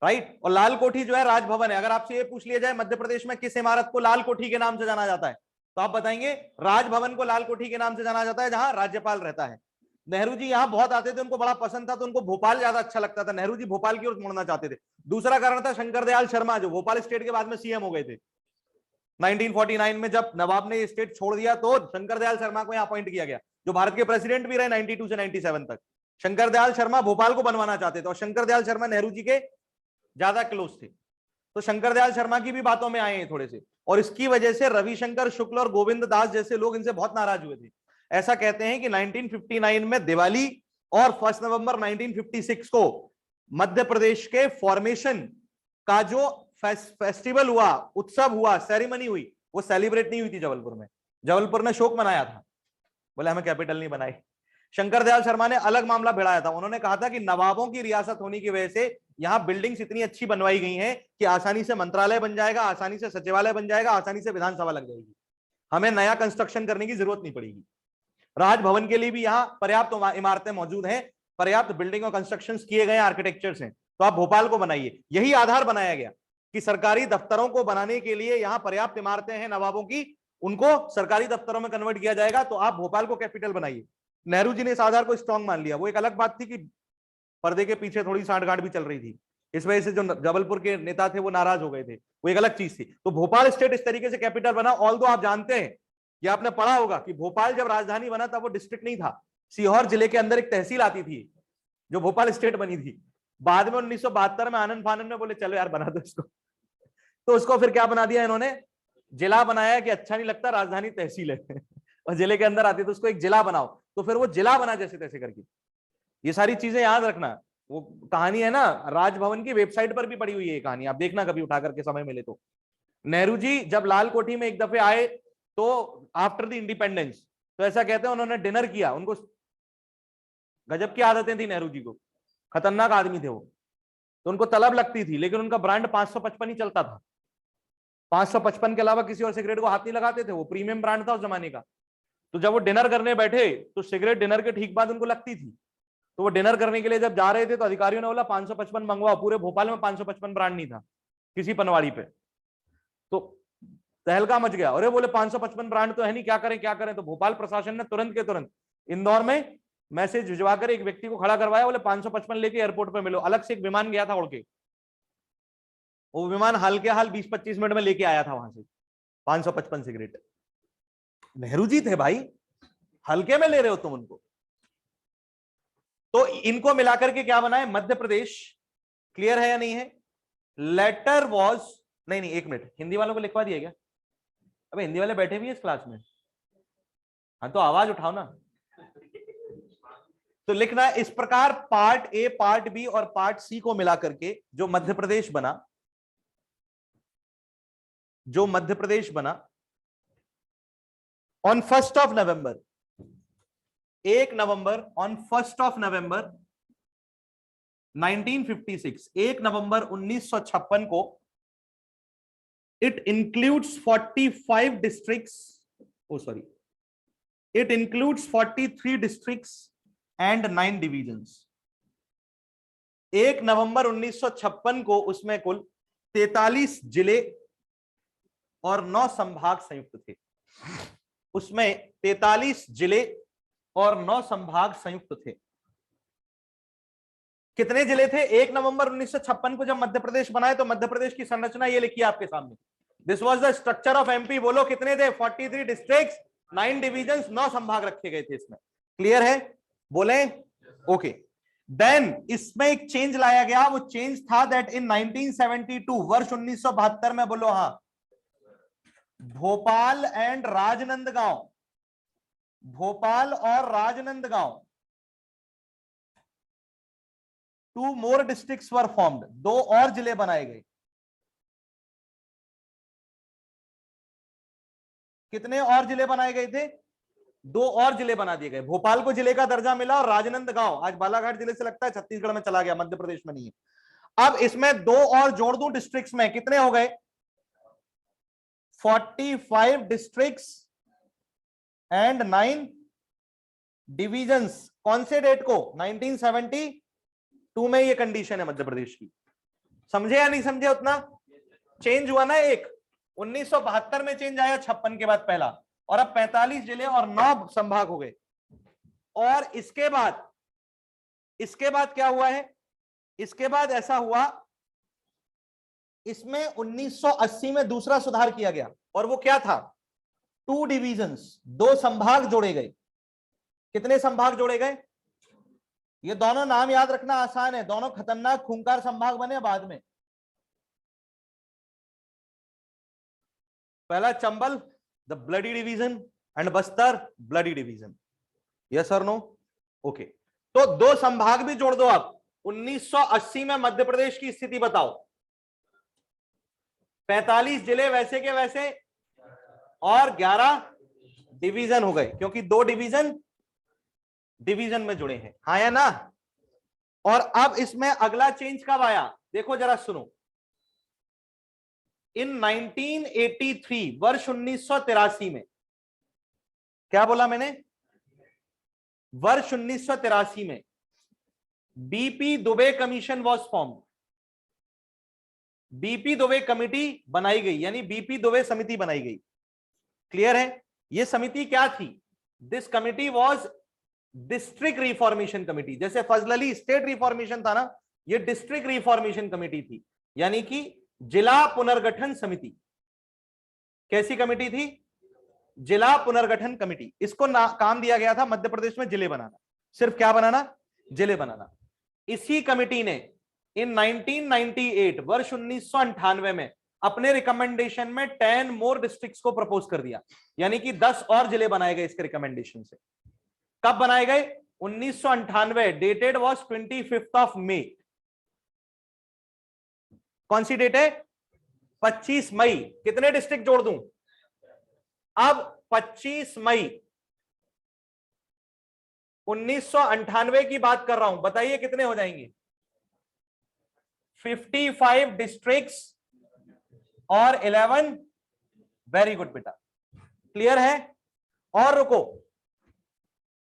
राइट। और लाल कोठी जो है राजभवन है। अगर आपसे ये पूछ लिया जाए मध्य प्रदेश में किस इमारत को लाल कोठी के नाम से जाना जाता है, तो आप बताएंगे राजभवन को लाल कोठी के नाम से जाना जाता है, जहां राज्यपाल रहता है। नेहरू जी यहां बहुत आते थे, उनको बड़ा पसंद था, तो उनको भोपाल ज्यादा अच्छा लगता था। नेहरू जी भोपाल की ओर मुड़ना चाहते थे। दूसरा कारण था शंकर दयाल शर्मा, जो भोपाल स्टेट के बाद में सीएम हो गए थे। 1949 में जब नवाब ने स्टेट छोड़ दिया तो शंकर दयाल शर्मा को यहां अपॉइंट किया गया, जो भारत के प्रेसिडेंट भी रहे 92 से 97 तक। शंकर दयाल शर्मा भोपाल को बनवाना चाहते थे, और शंकर दयाल शर्मा नेहरू जी के ज्यादा क्लोज थे, तो शंकर दयाल शर्मा की भी बातों में आए हैं थोड़े से। और इसकी वजह से रविशंकर शुक्ल और गोविंद दास जैसे लोग इनसे बहुत नाराज हुए थे। ऐसा कहते हैं कि 1959 में दिवाली और 1 नवंबर 1956 को मध्य प्रदेश के फॉर्मेशन का जो फेस्टिवल हुआ, उत्सव हुआ, सेरेमनी हुई, वो सेलिब्रेट नहीं हुई थी जबलपुर में। जबलपुर ने शोक मनाया था, बोले हमें कैपिटल नहीं बनाई। शंकर दयाल शर्मा ने अलग मामला भिड़ाया था। उन्होंने कहा था कि नवाबों की रियासत होने की वजह से यहां बिल्डिंग्स इतनी अच्छी बनवाई गई हैं कि आसानी से मंत्रालय बन जाएगा, आसानी से सचिवालय बन जाएगा, आसानी से विधानसभा लग जाएगी, हमें नया कंस्ट्रक्शन करने की जरूरत नहीं पड़ेगी। राजभवन के लिए भी यहाँ पर्याप्त इमारतें मौजूद हैं, पर्याप्त बिल्डिंग और कंस्ट्रक्शन किए गए आर्किटेक्चर्स हैं, तो आप भोपाल को बनाइए। यही आधार बनाया गया कि सरकारी दफ्तरों को बनाने के लिए यहाँ पर्याप्त इमारतें हैं नवाबों की, उनको सरकारी दफ्तरों में कन्वर्ट किया जाएगा, तो आप भोपाल को कैपिटल बनाइए। नेहरू जी ने इस आधार को स्ट्रांग मान लिया। वो एक अलग बात थी कि पर्दे के पीछे थोड़ी सांठगांठ भी चल रही थी, इस वजह से जो जबलपुर के नेता थे वो नाराज हो गए थे, वो एक अलग चीज थी। तो भोपाल स्टेट इस तरीके से कैपिटल बना। ऑल्दो आप जानते हैं, ये आपने पढ़ा होगा कि भोपाल जब राजधानी बना तब वो डिस्ट्रिक्ट नहीं था, सीहोर जिले के अंदर एक तहसील आती थी जो भोपाल स्टेट बनी थी। बाद में 1972 में आनंद फानंद ने बोले चलो यार बना दो इसको, तो उसको फिर क्या बना दिया इन्होंने, जिला बनाया कि अच्छा नहीं लगता, राजधानी तहसील है और जिले के अंदर आती है तो उसको एक जिला बनाओ, तो फिर वो जिला बना जैसे तैसे करके। ये सारी चीजें याद रखना। वो कहानी है ना, राजभवन की वेबसाइट पर भी पड़ी हुई है कहानी, आप देखना कभी उठा करके समय मिले तो। नेहरू जी जब लाल कोठी में एक दफे आए तो आफ्टर द इंडिपेंडेंस, तो ऐसा कहते हैं उन्होंने डिनर किया। उनको गजब की आदतें थी नेहरू जी को, खतरनाक आदमी थे वो, तो उनको तलब लगती थी, लेकिन उनका ब्रांड 555 ही चलता था। 555 के अलावा किसी और सिगरेट को हाथ नहीं लगाते थे, वो प्रीमियम ब्रांड था उस जमाने का। तो जब वो डिनर करने बैठे तो सिगरेट डिनर के ठीक बाद उनको लगती थी, तो वो डिनर करने के लिए जब जा रहे थे तो अधिकारियों ने बोला 555 मंगवाओ। पूरे भोपाल में 555 ब्रांड नहीं था किसी पनवाड़ी पे, तो तहलका मच गया। अरे बोले 555 ब्रांड तो है नहीं, क्या करें क्या करें। तो भोपाल प्रशासन ने तुरंत के तुरंत इंदौर में मैसेज भिजवा कर एक व्यक्ति को खड़ा करवाया, बोले 555 लेके एयरपोर्ट पे मिलो। अलग से एक विमान गया था उड़ के, वो विमान हाल के हाल 20-25 मिनट में लेके आया था वहां से 555 सिगरेट। नेहरू जी थे भाई, हल्के में ले रहे हो तुम उनको। तो इनको मिलाकर के क्या बना है मध्य प्रदेश। क्लियर है या नहीं है। लेटर वॉज, नहीं एक मिनट, हिंदी वालों को लिखवा दिया क्या? अबे हिंदी वाले बैठे भी है इस क्लास में, हाँ तो आवाज उठाओ ना। तो लिखना इस प्रकार, पार्ट ए, पार्ट बी और पार्ट सी को मिलाकर के जो मध्य प्रदेश बना, जो मध्य प्रदेश बना ऑन 1 नवंबर, 1 नवंबर, ऑन 1 नवंबर 1956, 1 नवंबर 1956 को it includes 45 districts, oh sorry, it includes 43 districts and 9 divisions। 1 नवंबर 1956 को उसमें कुल 43 जिले और 9 संभाग संयुक्त थे। उसमें 43 जिले और 9 संभाग संयुक्त थे। कितने जिले थे 1 नवंबर 1956 को जब मध्य प्रदेश बनाए? तो मध्य प्रदेश की संरचना ये लिखी है आपके सामने, this was the structure of MP. बोलो कितने थे? 43 डिस्ट्रिक्ट्स, 9 डिविजन्स, 9 संभाग रखे गए थे इसमें। क्लियर है? बोले ओके। देन इसमें एक चेंज लाया गया, वो चेंज था दैट इन 1972 वर्ष 1972 में, बोलो हाँ, भोपाल एंड राजनांदगांव, भोपाल और Rajnandgaon, 2 more districts were formed, 2 और जिले बनाए गए। कितने और जिले बनाए गए थे? 2 और जिले बना दिए गए। भोपाल को जिले का दर्जा मिला और राजनांदगांव आज बालाघाट जिले से लगता है छत्तीसगढ़ में चला गया, मध्य प्रदेश में नहीं है। अब इसमें 2 और जोड़ दूं डिस्ट्रिक्ट्स में, कितने हो गए? 45 डिस्ट्रिक्ट्स एंड 9 डिविजन्स। कौन से डेट को? 1972 में ये कंडीशन है मध्य प्रदेश की। समझे या नहीं समझे? उतना चेंज हुआ ना। एक 1972 में चेंज आया 56 के बाद पहला, और अब 45 जिले और 9 संभाग हो गए। और इसके बाद क्या हुआ है? इसके बाद ऐसा हुआ, इसमें 1980 में दूसरा सुधार किया गया, और वो क्या था? 2 डिविजन्स, 2 संभाग जोड़े गए। कितने संभाग जोड़े गए? ये दोनों नाम याद रखना आसान है, दोनों खतरनाक खूंखार संभाग बने बाद में। पहला Chambal the bloody division and Bastar bloody division. Yes और नो? ओके, तो 2 संभाग भी जोड़ दो आप। 1980 में मध्य प्रदेश की स्थिति बताओ। 45 जिले वैसे के वैसे और 11 डिवीजन हो गए, क्योंकि 2 डिवीजन में जुड़े हैं, हाँ या ना? और अब इसमें अगला चेंज कब आया? देखो जरा सुनो। इन 1983 वर्ष 1983 में, क्या बोला मैंने? वर्ष 1983 में BP Dubey commission was form. BP Dubey committee बनाई गई, यानी बीपी दुबे समिति बनाई गई। क्लियर है? यह समिति क्या थी? This committee was district reformation committee. जैसे फजल अली स्टेट रिफॉर्मेशन था ना, यह डिस्ट्रिक्ट रिफॉर्मेशन कमिटी थी, यानी कि जिला पुनर्गठन समिति। कैसी कमिटी थी? जिला पुनर्गठन कमिटी। इसको काम दिया गया था मध्य प्रदेश में जिले बनाना। सिर्फ क्या बनाना? जिले बनाना। इसी कमिटी ने इन 1998 वर्ष 1998 में अपने रिकमेंडेशन में 10 मोर डिस्ट्रिक्ट्स को प्रपोज कर दिया, यानी कि 10 और जिले बनाए गए इसके रिकमेंडेशन से। कब बनाए गए? 1998। Dated was 25 of May. कौन सी डेट है? 25 मई। कितने डिस्ट्रिक्ट जोड़ दूं? अब 25 मई 1998 की बात कर रहा हूं, बताइए कितने हो जाएंगे? 55 डिस्ट्रिक्ट्स और 11। वेरी गुड बेटा, क्लियर है? और रुको,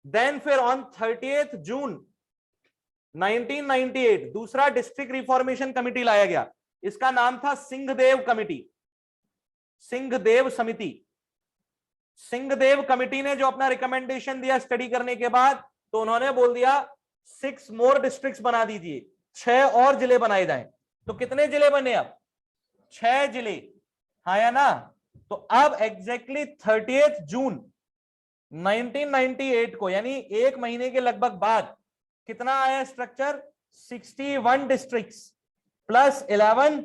देन फिर ऑन 30 जून 1998 दूसरा डिस्ट्रिक्ट रिफॉर्मेशन कमिटी लाया गया। इसका नाम था सिंहदेव कमिटी, सिंहदेव समिति। सिंहदेव कमिटी ने जो अपना रिकमेंडेशन दिया स्टडी करने के बाद, तो उन्होंने बोल दिया 6 मोर डिस्ट्रिक्ट्स बना दीजिए, 6 और जिले बनाए जाएं। तो कितने जिले बने? अब 6 जिले, हाँ या ना? तो अब एग्जैक्टली 30 जून 1998 को, यानी 1 महीने के लगभग बाद, कितना आया structure? 61 districts plus 11।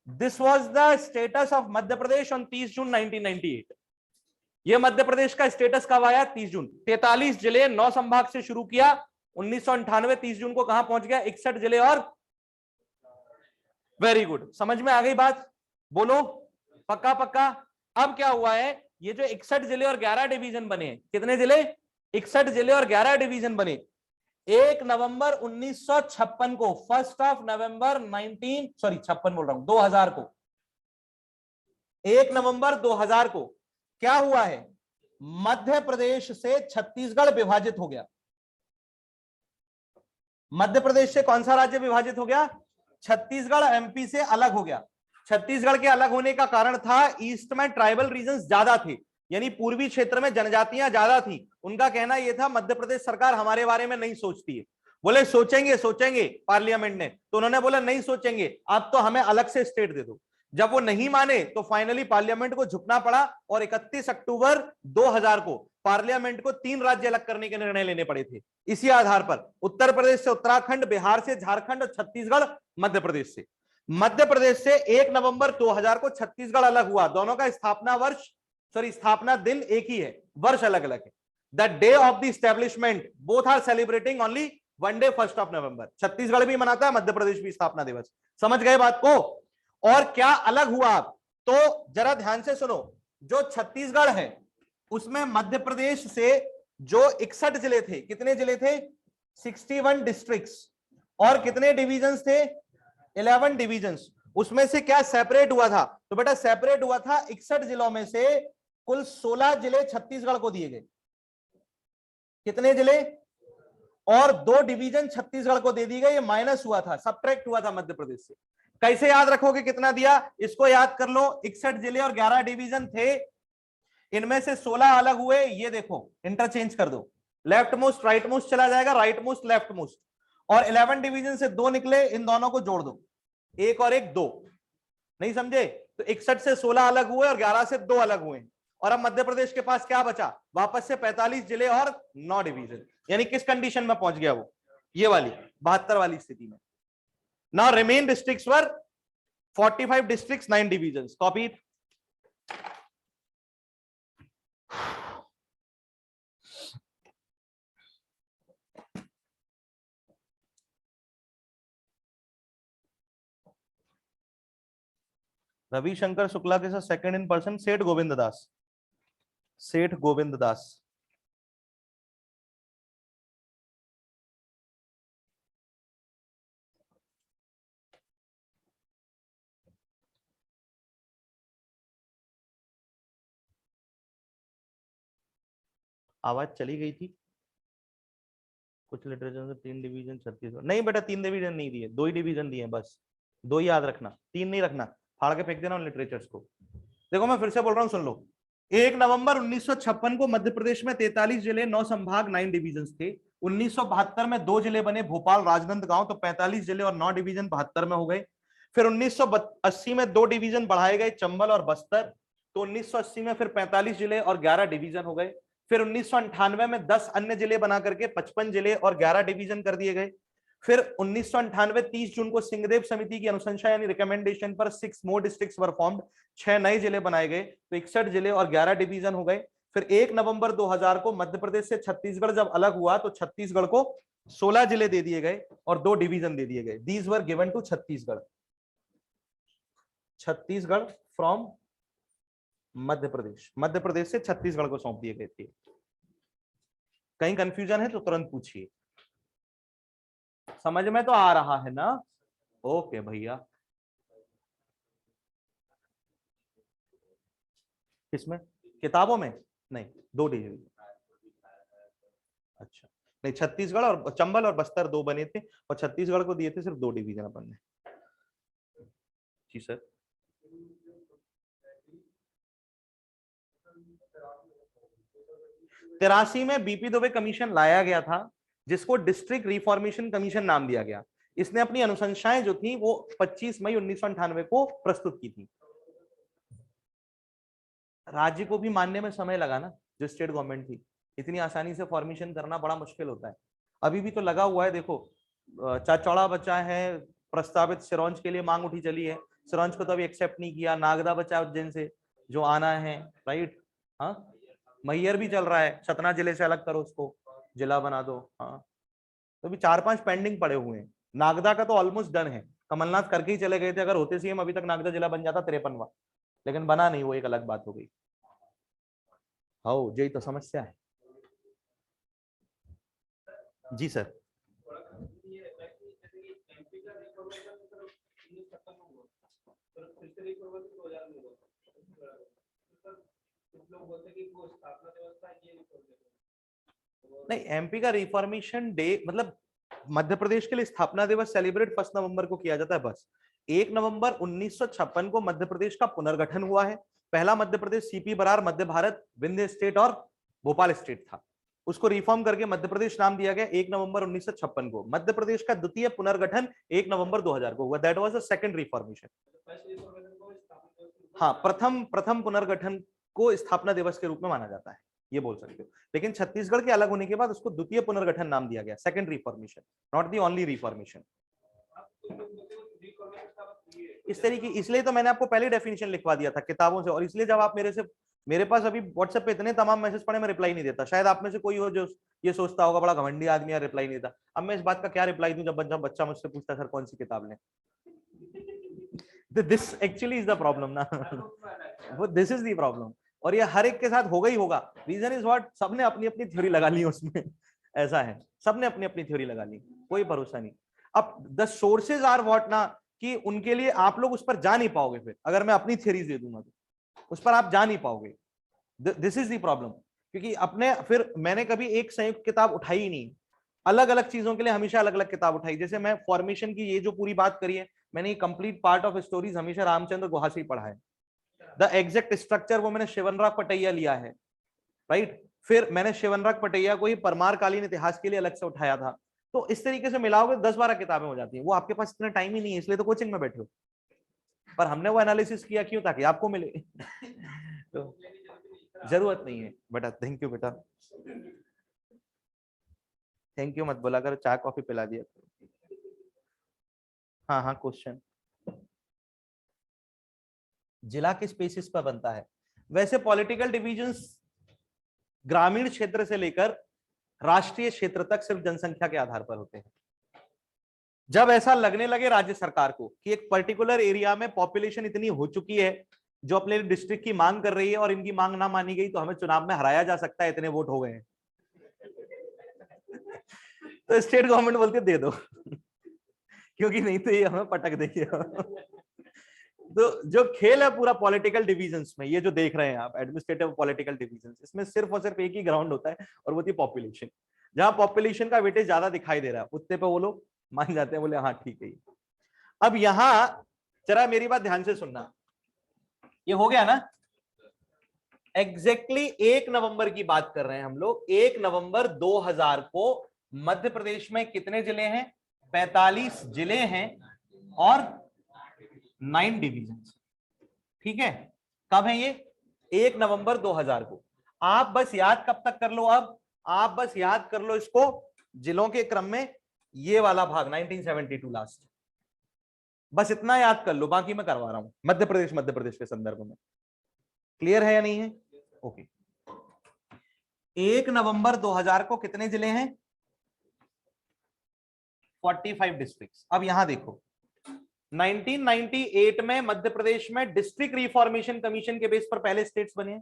This was the status of Madhya Pradesh on 30 जून 1998। यह मध्य प्रदेश का स्टेटस कब आया? 30 जून। 43 जिले 9 संभाग से शुरू किया 1998, 30 जून को कहां पहुंच गया? 61 जिले और। वेरी गुड, समझ में आ गई बात? बोलो पक्का पक्का। अब क्या हुआ है? ये जो 61 जिले और 11 डिवीजन बने, कितने जिले? 61 जिले और 11 डिवीजन बने। 1 नवंबर 1956 को, 1 नवंबर 2000 को, 1 नवंबर 2000 को क्या हुआ है? मध्य प्रदेश से छत्तीसगढ़ विभाजित हो गया। मध्य प्रदेश से कौन सा राज्य विभाजित हो गया? छत्तीसगढ़ एमपी से अलग हो गया। छत्तीसगढ़ के अलग होने का कारण था ईस्ट में ट्राइबल रीजन्स ज्यादा थे, यानी पूर्वी क्षेत्र में जनजातियां ज्यादा थी। उनका कहना यह था मध्य प्रदेश सरकार हमारे बारे में नहीं सोचती है। बोले सोचेंगे सोचेंगे पार्लियामेंट ने, तो उन्होंने बोला नहीं सोचेंगे, आप तो हमें अलग से स्टेट दे दो। जब वो नहीं माने तो फाइनली पार्लियामेंट को झुकना पड़ा और 31 अक्टूबर 2000 को पार्लियामेंट को 3 राज्य अलग करने के निर्णय लेने पड़े थे। इसी आधार पर उत्तर प्रदेश से उत्तराखंड, बिहार से झारखंड और छत्तीसगढ़ मध्य प्रदेश से। मध्य प्रदेश से 1 नवंबर 2000 को छत्तीसगढ़ अलग हुआ। दोनों का स्थापना दिन एक ही है, वर्ष अलग अलग है। The day of the establishment both are celebrating only one day, 1 November. Chhattisgarh भी मनाता है, मध्य प्रदेश भी स्थापना दिवस। समझ गए बात को? और क्या अलग हुआ तो जरा ध्यान से सुनो। जो छत्तीसगढ़ है उसमें मध्य प्रदेश से जो 61 जिले थे, कितने जिले थे? 61 डिस्ट्रिक्ट्स। और कितने डिवीजन्स थे? 11 डिवीजन्स। उसमें से क्या सेपरेट हुआ था? तो बेटा सेपरेट हुआ था 61 जिलों में से कुल 16 जिले छत्तीसगढ़ को दिए गए। कितने जिले? और 2 डिवीजन छत्तीसगढ़ को दे दी गई। ये माइनस हुआ था, सबट्रैक्ट हुआ था मध्य प्रदेश से। कैसे याद रखोगे कितना दिया? इसको याद कर लो। 61 जिले और 11 डिवीजन थे, इनमें से 16 अलग हुए। ये देखो इंटरचेंज कर दो, लेफ्ट मोस्ट राइट मोस्ट चला जाएगा, राइट मोस्ट लेफ्ट मोस्ट। और 11 डिवीजन से 2 निकले, इन दोनों को जोड़ दो, 1 और 1 2। नहीं समझे? तो 61 से 16 अलग हुए और 11 से 2 अलग हुए। और अब मध्य प्रदेश के पास क्या बचा? वापस से 45 जिले और 9 डिवीजन। यानी किस कंडीशन में पहुंच गया वो? ये वाली 72 वाली स्थिति में। नाउ रिमेन डिस्ट्रिक्ट्स वर 45 districts, 9 divisions. Copy. Ravishankar Shukla के साथ सेकंड इन पर्सन सेठ गोविंद दास। सेठ गोविंद दास। आवाज चली गई थी। कुछ लिटरेचर से 3 डिवीजन छत्तीसगढ़। नहीं बेटा 3 डिवीजन नहीं दिए, 2 ही डिवीजन दिए बस। 2 ही याद रखना, 3 नहीं रखना, फाड़ के फेंक देना उन लिटरेचर्स को। देखो मैं फिर से बोल रहा हूं, सुन लो। 1 नवंबर 1956 को मध्य प्रदेश में 43 जिले, 9 संभाग, 9 डिवीजन थे। 1972 में 2 जिले बने, भोपाल राजनांदगांव, तो 45 जिले और 9 डिवीजन 72 में हो गए। फिर 1980 में 2 डिवीजन बढ़ाए गए, चंबल और बस्तर, तो 1980 में फिर 45 जिले और 11 डिवीजन हो गए। फिर 1998 में 10 अन्य जिले बना करके 55 जिले और 11 डिवीजन कर दिए गए। फिर 1998 30 जून को सिंहदेव समिति की अनुशंसा यानी रिकमेंडेशन पर 6 मोर डिस्ट्रिक्ट्स वर फॉर्म्ड, 6 नए जिले बनाए गए, तो 61 जिले और 11 डिवीजन हो गए। फिर 1 नवंबर 2000 को मध्य प्रदेश से छत्तीसगढ़ जब अलग हुआ तो छत्तीसगढ़ को 16 जिले दे दिए गए और 2 डिवीजन दे दिए गए। These were given to Chhattisgarh. Chhattisgarh from Madhya Pradesh, Madhya Pradesh से छत्तीसगढ़ को सौंप दिए गए थे। कहीं कंफ्यूजन है तो तुरंत पूछिए। समझ में तो आ रहा है ना? ओके भैया। किसमें? किताबों में नहीं, 2 डिवीजन। अच्छा नहीं, छत्तीसगढ़ और चंबल और बस्तर 2 बने थे और छत्तीसगढ़ को दिए थे सिर्फ 2 डिवीजन अपन ने। जी सर। तिरासी में बीपी दुबे कमीशन लाया गया था, जिसको डिस्ट्रिक्ट रिफॉर्मेशन कमीशन नाम दिया गया। इसने अपनी अनुशंसाएं जो थी वो 25 मई 1998 को प्रस्तुत की थी। राज्य को भी मानने में समय लगा ना, जो स्टेट गवर्नमेंट थी। इतनी आसानी से फॉर्मेशन करना बड़ा मुश्किल होता है। अभी भी तो लगा हुआ है, देखो चाचौड़ा बचा है, प्रस्तावित सिरौंज के लिए मांग उठी चली है, सिरौंज को तो अभी एक्सेप्ट नहीं किया। नागदा बचा उज्जैन से जो आना है, राइट। हाँ मैयर भी चल रहा है, सतना जिले से अलग करो, उसको जिला बना दो। हाँ तो भी 4-5 पेंडिंग पड़े हुए हैं। नागदा का तो ऑलमोस्ट डन है, कमलनाथ करके ही चले गए थे। अगर होते सीएम अभी तक नागदा जिला बन जाता 53वां, लेकिन बना नहीं, वो एक अलग बात हो गई। हाँ यही तो समस्या है। जी सर। नहीं एमपी का रिफॉर्मेशन डे मतलब मध्य प्रदेश के लिए स्थापना दिवस सेलिब्रेट 1 नवंबर को किया जाता है बस। 1 नवंबर 1956 को मध्य प्रदेश का पुनर्गठन हुआ है। पहला मध्य प्रदेश सीपी बरार, मध्य भारत, विंध्य स्टेट और भोपाल स्टेट था। उसको रिफॉर्म करके मध्य प्रदेश नाम दिया गया 1 नवंबर 1956 को। मध्य प्रदेश का द्वितीय पुनर्गठन 1 नवंबर 2000 को हुआ। That was the second reformation. हाँ प्रथम पुनर्गठन को स्थापना दिवस के रूप में माना जाता है। ये बोल सकते हो। लेकिन छत्तीसगढ़ के अलग होने के बाद उसको द्वितीय पुनर्गठन नाम दिया गया, second reformation, not the only reformation. इस तरीके, इसलिए तो मैंने आपको पहले डेफिनेशन लिखवा दिया था किताबों से, और इसलिए जब आप मेरे पास अभी व्हाट्सएप पे इतने तमाम मैसेज पड़े, मैं रिप्लाई नहीं देता। शायद आप में से कोई हो जो ये सोचता होगा बड़ा घमंडी आदमी है, रिप्लाई नहीं देता। अब मैं इस बात का क्या रिप्लाई दूं जब बच्चा मुझसे पूछता है सर कौन सी किताब लें। This actually is the problem ना, वो दिस इज द प्रॉब्लम। और ये हर एक के साथ होगा ही होगा। रीजन इज व्हाट, सबने अपनी अपनी थ्योरी लगा ली उसमें। ऐसा है, सबने अपनी अपनी थ्योरी लगा ली, कोई भरोसा नहीं। अब द सोर्सेज आर व्हाट ना, कि उनके लिए आप लोग उस पर जा नहीं पाओगे। फिर अगर मैं अपनी थ्योरीज दे दूंगा तो उस पर आप जा नहीं पाओगे। This is the problem. क्योंकि अपने फिर मैंने कभी एक संयुक्त किताब उठाई ही नहीं, अलग अलग चीजों के लिए हमेशा अलग अलग किताब उठाई। जैसे मैं फॉर्मेशन की ये जो पूरी बात करी है, मैंने ये कंप्लीट पार्ट ऑफ स्टोरीज हमेशा रामचंद्र गुहा से ही पढ़ा है। द एग्जैक्ट स्ट्रक्चर वो मैंने शिवनराग पटैया लिया है, राइट। फिर मैंने शिवनराग पटैया को ही परमार कालीन इतिहास के लिए अलग से उठाया था। तो इस तरीके से मिलाओगे 10-12 किताबें हो जाती हैं। वो आपके पास इतना टाइम ही नहीं है, इसलिए तो कोचिंग में बैठे हो। पर हमने वो एनालिसिस किया क्यों, ताकि आपको मिले। तो जरूरत नहीं है बेटा। थैंक यू बेटा, थैंक यू मत बोला कर, चाय कॉफी पिला दिया। हाँ हाँ, क्वेश्चन जिला किस बेसिस पर बनता है? वैसे पॉलिटिकल डिविजन्स ग्रामीण क्षेत्र से लेकर राष्ट्रीय क्षेत्र तक सिर्फ जनसंख्या के आधार पर होते हैं। जब ऐसा लगने लगे राज्य सरकार को कि एक पर्टिकुलर एरिया में पॉपुलेशन इतनी हो चुकी है जो अपने डिस्ट्रिक्ट की मांग कर रही है, और इनकी मांग ना मानी गई तो हमें चुनाव में हराया जा सकता है, इतने वोट हो गए हैं, तो स्टेट गवर्नमेंट बोलती है दे दो, क्योंकि नहीं तो ये हमें पटक देगी। तो जो खेल है पूरा पॉलिटिकल डिविजन्स में, ये जो देख रहे हैं आप एडमिनिस्ट्रेटिव पॉलिटिकल डिविजन्स, इसमें सिर्फ और सिर्फ एक ही ग्राउंड होता है, और वो थी पॉपुलेशन। जहां पॉपुलेशन का वेटेज ज्यादा दिखाई दे रहा है उतने पे वो लोग मान जाते हैं, बोले हाँ ठीक है। अब यहां जरा मेरी बात ध्यान से सुनना, ये हो गया ना। एग्जैक्टली 1 नवंबर की बात कर रहे हैं हम लोग। 1 नवंबर 2000 को मध्य प्रदेश में कितने जिले हैं? 45 जिले हैं और 9 डिवीजन। ठीक है, कब है ये? 1 नवंबर 2000 को। आप बस याद कब तक कर लो, अब आप बस याद कर लो इसको जिलों के क्रम में, ये वाला भाग 1972 लास्ट, बस इतना याद कर लो, बाकी मैं करवा रहा हूं मध्य प्रदेश के संदर्भ में। क्लियर है या नहीं है? ओके। 1 नवंबर 2000 को कितने जिले हैं? 45 डिस्ट्रिक्ट्स। अब यहां देखो 1998 में मध्य प्रदेश में डिस्ट्रिक्ट रिफॉर्मेशन कमीशन के बेस पर पहले स्टेट्स बने।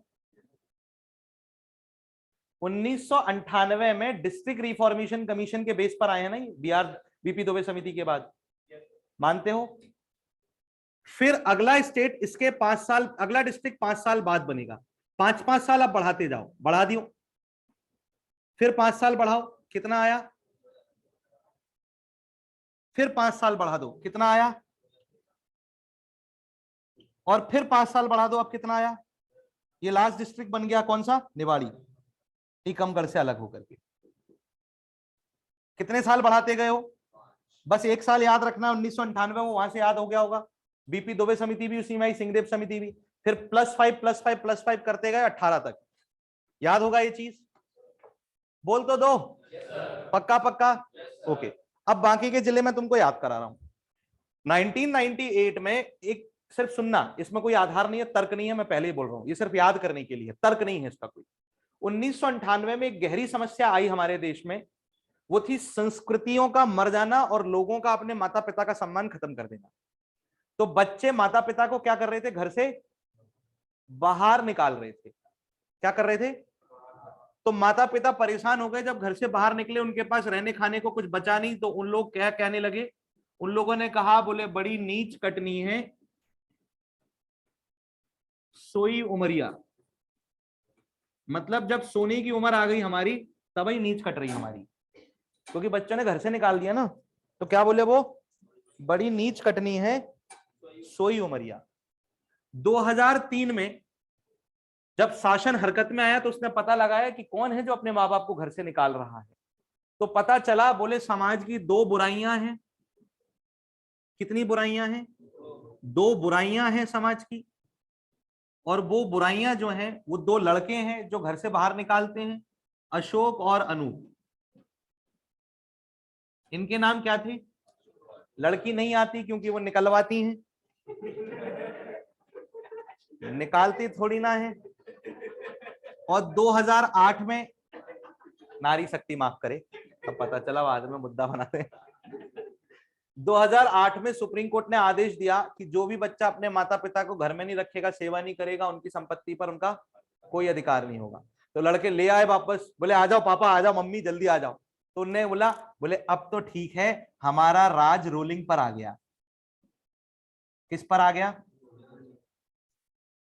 1998 में डिस्ट्रिक्ट रिफॉर्मेशन कमीशन के बेस पर आए हैं ना बीपी दुबे समिति के बाद, मानते हो? फिर अगला स्टेट इसके 5 साल, अगला डिस्ट्रिक्ट 5 साल बाद बनेगा। 5-5 साल आप बढ़ाते जाओ, बढ़ा दियो, फिर 5 साल बढ़ाओ, कितना आया? फिर 5 साल बढ़ा दो, कितना आया? और फिर 5 साल बढ़ा दो, अब कितना आया? ये लास्ट डिस्ट्रिक्ट बन गया कौन सा? निवाड़ी, टीकमगढ़ से अलग होकर के। कितने साल बढ़ाते गए हो? बस 1 साल याद रखना, 1998 में वहां से याद हो गया होगा। बीपी दुबे समिति भी उसी में आई, सिंहदेव समिति भी। फिर +5 करते गए 18 तक। याद होगा ये चीज? बोल तो दो। पक्का पक्का? ओके। अब बाकी के जिले में तुमको याद करा रहा हूं। 1998 में एक, सिर्फ सुनना, इसमें कोई आधार नहीं है, तर्क नहीं है, मैं पहले ही बोल रहा हूं, ये सिर्फ याद करने के लिए, तर्क नहीं है इसका कोई। 1998 में एक गहरी समस्या आई हमारे देश में, वो थी संस्कृतियों का मर जाना और लोगों का अपने माता पिता का सम्मान खत्म कर देना। तो बच्चे माता पिता को क्या कर रहे थे? घर से बाहर निकाल रहे थे। क्या कर रहे थे? तो माता पिता परेशान हो गए, जब घर से बाहर निकले उनके पास रहने खाने को कुछ बचा नहीं, तो उन लोग क्या कहने लगे? उन लोगों ने कहा, बोले बड़ी नीच कटनी है सोई उमरिया। मतलब जब सोने की उम्र आ गई हमारी, तभी नीच कट रही हमारी, क्योंकि बच्चों ने घर से निकाल दिया ना। तो क्या बोले वो? बड़ी नीच कटनी है सोई उमरिया। 2003 में जब शासन हरकत में आया तो उसने पता लगाया कि कौन है जो अपने माँ बाप को घर से निकाल रहा है। तो पता चला, बोले समाज की 2 बुराइयां हैं। कितनी बुराइयां हैं? 2 बुराइयां हैं समाज की। और वो बुराइयां जो हैं वो दो लड़के हैं जो घर से बाहर निकालते हैं, अशोक और अनूप। इनके नाम क्या थे? लड़की नहीं आती क्योंकि वो निकलवाती हैं, निकालती थोड़ी ना है। और 2008 में नारी शक्ति, माफ करे, अब पता चला बाद में मुद्दा बनाते हैं। 2008 में सुप्रीम कोर्ट ने आदेश दिया कि जो भी बच्चा अपने माता पिता को घर में नहीं रखेगा, सेवा नहीं करेगा, उनकी संपत्ति पर उनका कोई अधिकार नहीं होगा। तो लड़के ले आए वापस, बोले आ जाओ पापा, आ जाओ मम्मी, जल्दी आ जाओ। तो उनने बोले अब तो ठीक है, हमारा राज रोलिंग पर आ गया। किस पर आ गया?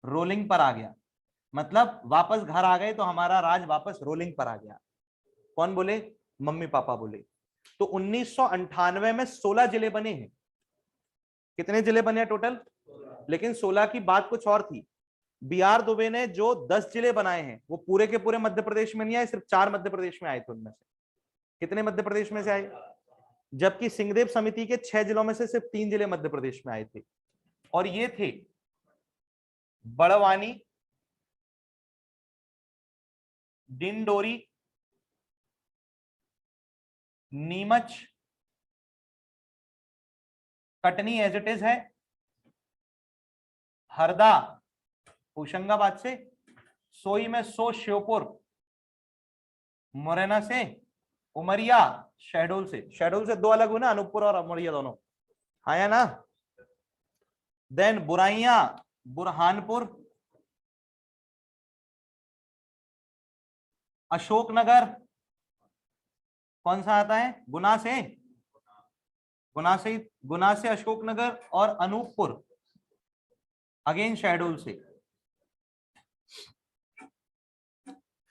रोलिंग पर आ गया। मतलब वापस घर आ गए तो हमारा राज वापस रोलिंग पर आ गया। कौन बोले? मम्मी पापा बोले। तो 1998 में 16 जिले बने हैं। कितने जिले बने हैं टोटल? लेकिन 16 की बात कुछ और थी। बीआर दुबे ने जो 10 जिले बनाए हैं वो पूरे के पूरे मध्य प्रदेश में नहीं आए, सिर्फ 4 मध्य प्रदेश में आए थे। उनमें से कितने मध्य प्रदेश में से आए? जबकि सिंहदेव समिति के 6 जिलों में से सिर्फ 3 जिले मध्य प्रदेश में आए थे। और ये थे Barwani, Dindori, Neemuch, Katni as it is है, हरदा होशंगाबाद से, सोई में सो श्योपुर, मुरैना से, उमरिया शहडोल से। शहडोल से दो अलग हुए ना, अनूपपुर और उमरिया दोनों, हाँ या ना। देन बुराइया बुरहानपुर, अशोकनगर, कौन सा आता है? गुना से, गुना से अशोकनगर, और अनूपपुर अगेन शहडोल से।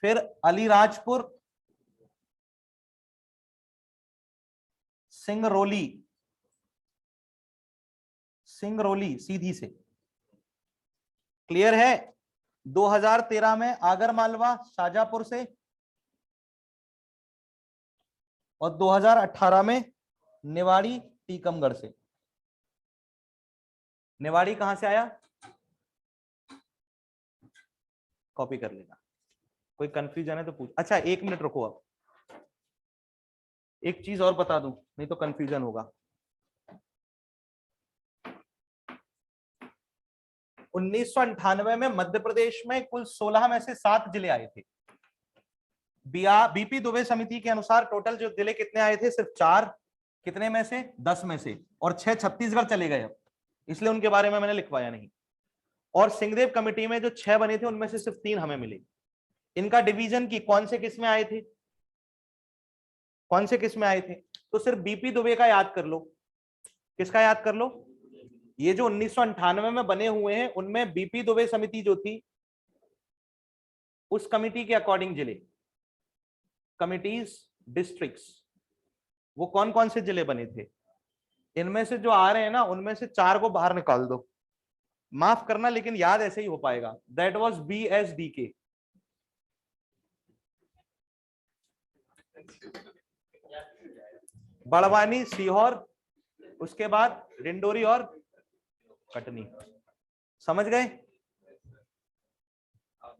फिर अलीराजपुर, सिंगरौली, सिंगरौली सीधी से। क्लियर है? 2013 में आगरमालवा शाजापुर से, और 2018 में निवाड़ी टीकमगढ़ से। निवाड़ी कहां से आया? कॉपी कर लेना, कोई कंफ्यूजन है तो पूछ। अच्छा 1 मिनट रुको, अब एक चीज और बता दूं, नहीं तो कंफ्यूजन होगा। 1998 में मध्य प्रदेश में कुल 16 में से 7 जिले आए थे। बीपी दुबे समिति के अनुसार टोटल जो जिले कितने आए थे? सिर्फ 4। कितने में से? 10 में से। और 6 छत्तीसगढ़ चले गए, अब इसलिए उनके बारे में मैंने लिखवाया नहीं। और सिंहदेव कमेटी में जो 6 बने थे उनमें से सिर्फ 3 हमें मिले। इनका डिवीजन की कौन से किस में आए थे, कौन से किस में आए थे? तो सिर्फ बीपी दुबे का याद कर लो। किसका याद कर लो? ये जो 1998 में बने हुए हैं उनमें बीपी दुबे समिति जो थी उस कमिटी के अकॉर्डिंग जिले, कमिटीज, डिस्ट्रिक्ट्स, वो कौन कौन से जिले बने थे? इनमें से जो आ रहे हैं ना उनमें से 4 को बाहर निकाल दो। माफ करना लेकिन याद ऐसे ही हो पाएगा। That was BSDK। Barwani, Sehore, उसके बाद डिंडोरी और कटनी। समझ गए?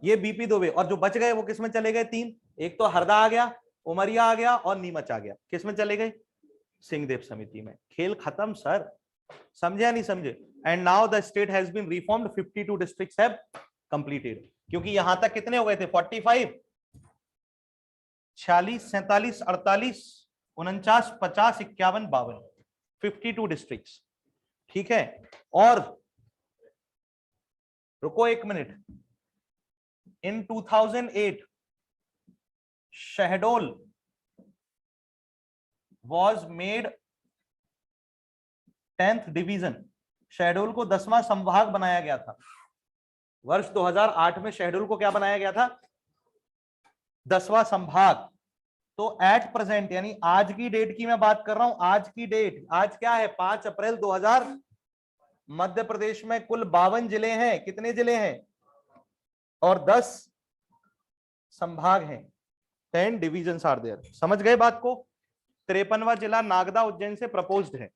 ये बीपी दुबे। और जो बच गए वो किस में चले गए? 3। एक तो हरदा आ गया, उमरिया आ गया और नीमच आ गया। किस में चले गए? सिंहदेव समिति में। खेल खत्म सर, समझे या नहीं समझे? And now the state has been reformed, 52 districts have completed. क्योंकि यहां तक कितने हो गए थे? 45, 46, 47, 48, 49, 50, 51, 52, 52 डिस्ट्रिक्ट्स। ठीक है। और रुको 1 minute. In 2008 Shahdol was made 10th division. Shahdol को 10वां संभाग बनाया गया था। वर्ष 2008 में शहडोल को क्या बनाया गया था? 10वां संभाग। तो एट प्रेजेंट, यानी आज की डेट की मैं बात कर रहा हूं, आज की डेट, आज क्या है? 5 अप्रैल 2000। मध्य प्रदेश में कुल 52 जिले हैं। कितने जिले हैं? और 10 संभाग हैं। 10 डिविजन्स आर देयर। समझ गए बात को? 53वां जिला नागदा उज्जैन से प्रपोज्ड है।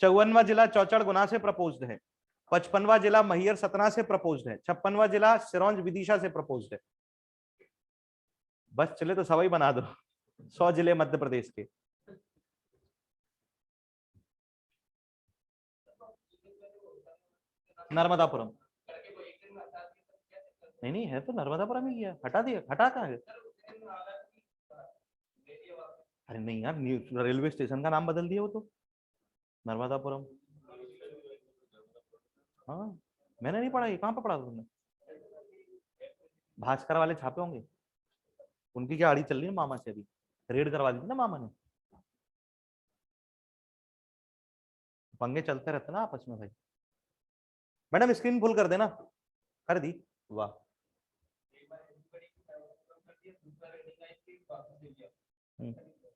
54वां जिला चौचड़ गुना से प्रपोज्ड है। 55वां जिला मैहर सतना से प्रपोज्ड है, 56वां जिला सिरोंज विदिशा से प्रपोज्ड है। बस चले तो सवाई बना दो 100 जिले मध्य प्रदेश के। नर्मदापुरम नहीं है तो नर्मदापुरम ही है, हटा दिया, हटा कहाँ है? अरे नहीं यार, रेलवे स्टेशन का नाम बदल दिया वो तो, नर्मदापुरम। हाँ मैंने नहीं पढ़ा, ये कहाँ पे पढ़ा तुमने? भास्कर वाले छापे होंगे, उनकी क्या आड़ी चल रही है मामा से, अभी रेड करवा दी थी ना मामा ने। पंगे चलते रहते ना आपस में भाई। मैडम स्क्रीन फुल कर देना, कर दी, वाह।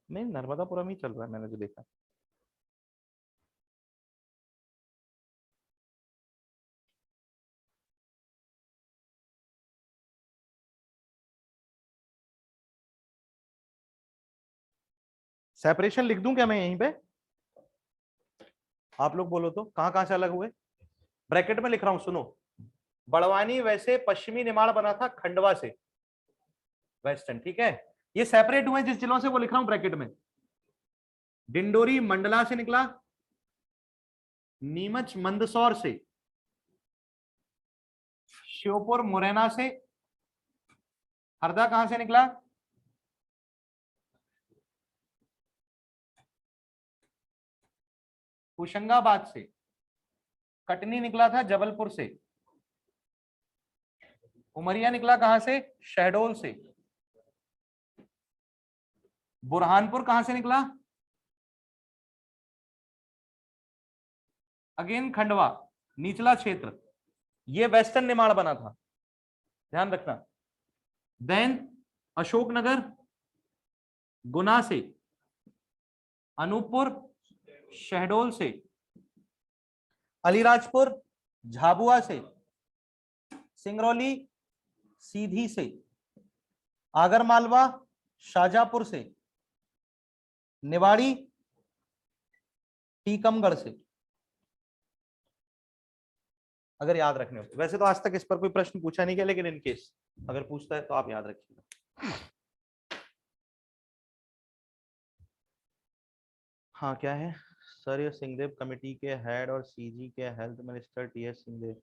नहीं नर्मदापुरम ही चल रहा है मैंने जो देखा। सेपरेशन लिख दूं क्या मैं यहीं पे? आप लोग बोलो तो कहां कहां से अलग हुए। ब्रैकेट में लिख रहा हूं, सुनो। बड़वानी वैसे पश्चिमी निमाड़ बना था खंडवा से, वेस्टर्न, ठीक है। ये सेपरेट हुए जिस जिलों से वो लिख रहा हूं ब्रैकेट में। डिंडोरी मंडला से निकला, नीमच मंदसौर से, श्योपुर मुरैना से, हरदा कहां से निकला? होशंगाबाद से, कटनी निकला था जबलपुर से, उमरिया निकला कहां से? शहडोल से, बुरहानपुर कहां से निकला? अगेन खंडवा, निचला क्षेत्र, ये वेस्टर्न निमाड़ बना था, ध्यान रखना। देन अशोकनगर, गुना से, अनूपपुर शहडोल से, अलीराजपुर झाबुआ से, सिंगरौली सीधी से, आगरमालवा शाजापुर से, निवाड़ी टीकमगढ़ से। अगर याद रखने हो, वैसे तो आज तक इस पर कोई प्रश्न पूछा नहीं गया, लेकिन इन केस अगर पूछता है तो आप याद रखिएगा। हाँ क्या है सर, ये सिंहदेव कमेटी के हेड और सीजी के हेल्थ मिनिस्टर टीएस सिंहदेव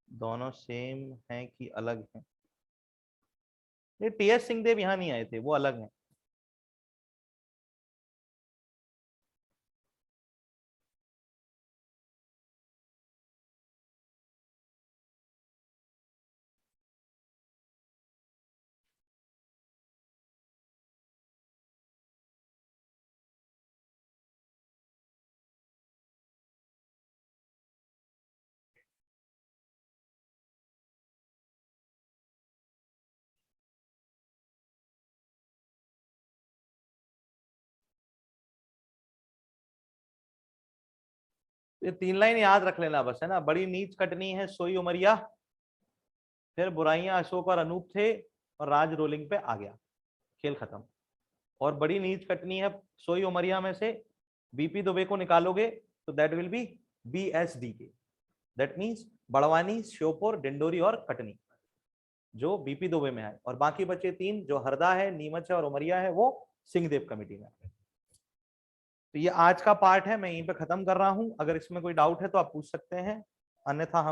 दोनों सेम हैं कि अलग हैं? ये टीएस सिंहदेव यहाँ नहीं आए थे, वो अलग हैं। ये 3 लाइन याद रख लेना बस, है ना। बड़ी नीच कटनी है सोई उमरिया, फिर बुराइयां अशोक और अनूप थे, और राज रोलिंग पे आ गया, खेल खत्म। और बड़ी नीच कटनी है सोई उमरिया में से बीपी दुबे को निकालोगे तो दैट विल बी बीएसडी के, दैट मींस बड़वानी, श्योपुर, डिंडोरी और कटनी, जो बीपी दुबे में है। और बाकी बचे 3 जो हरदा है, नीमच है और उमरिया है, वो सिंहदेव कमेटी में। तो ये आज का पार्ट है, मैं यहीं पे खत्म कर रहा हूं। अगर इसमें कोई डाउट है तो आप पूछ सकते हैं, अन्यथा हम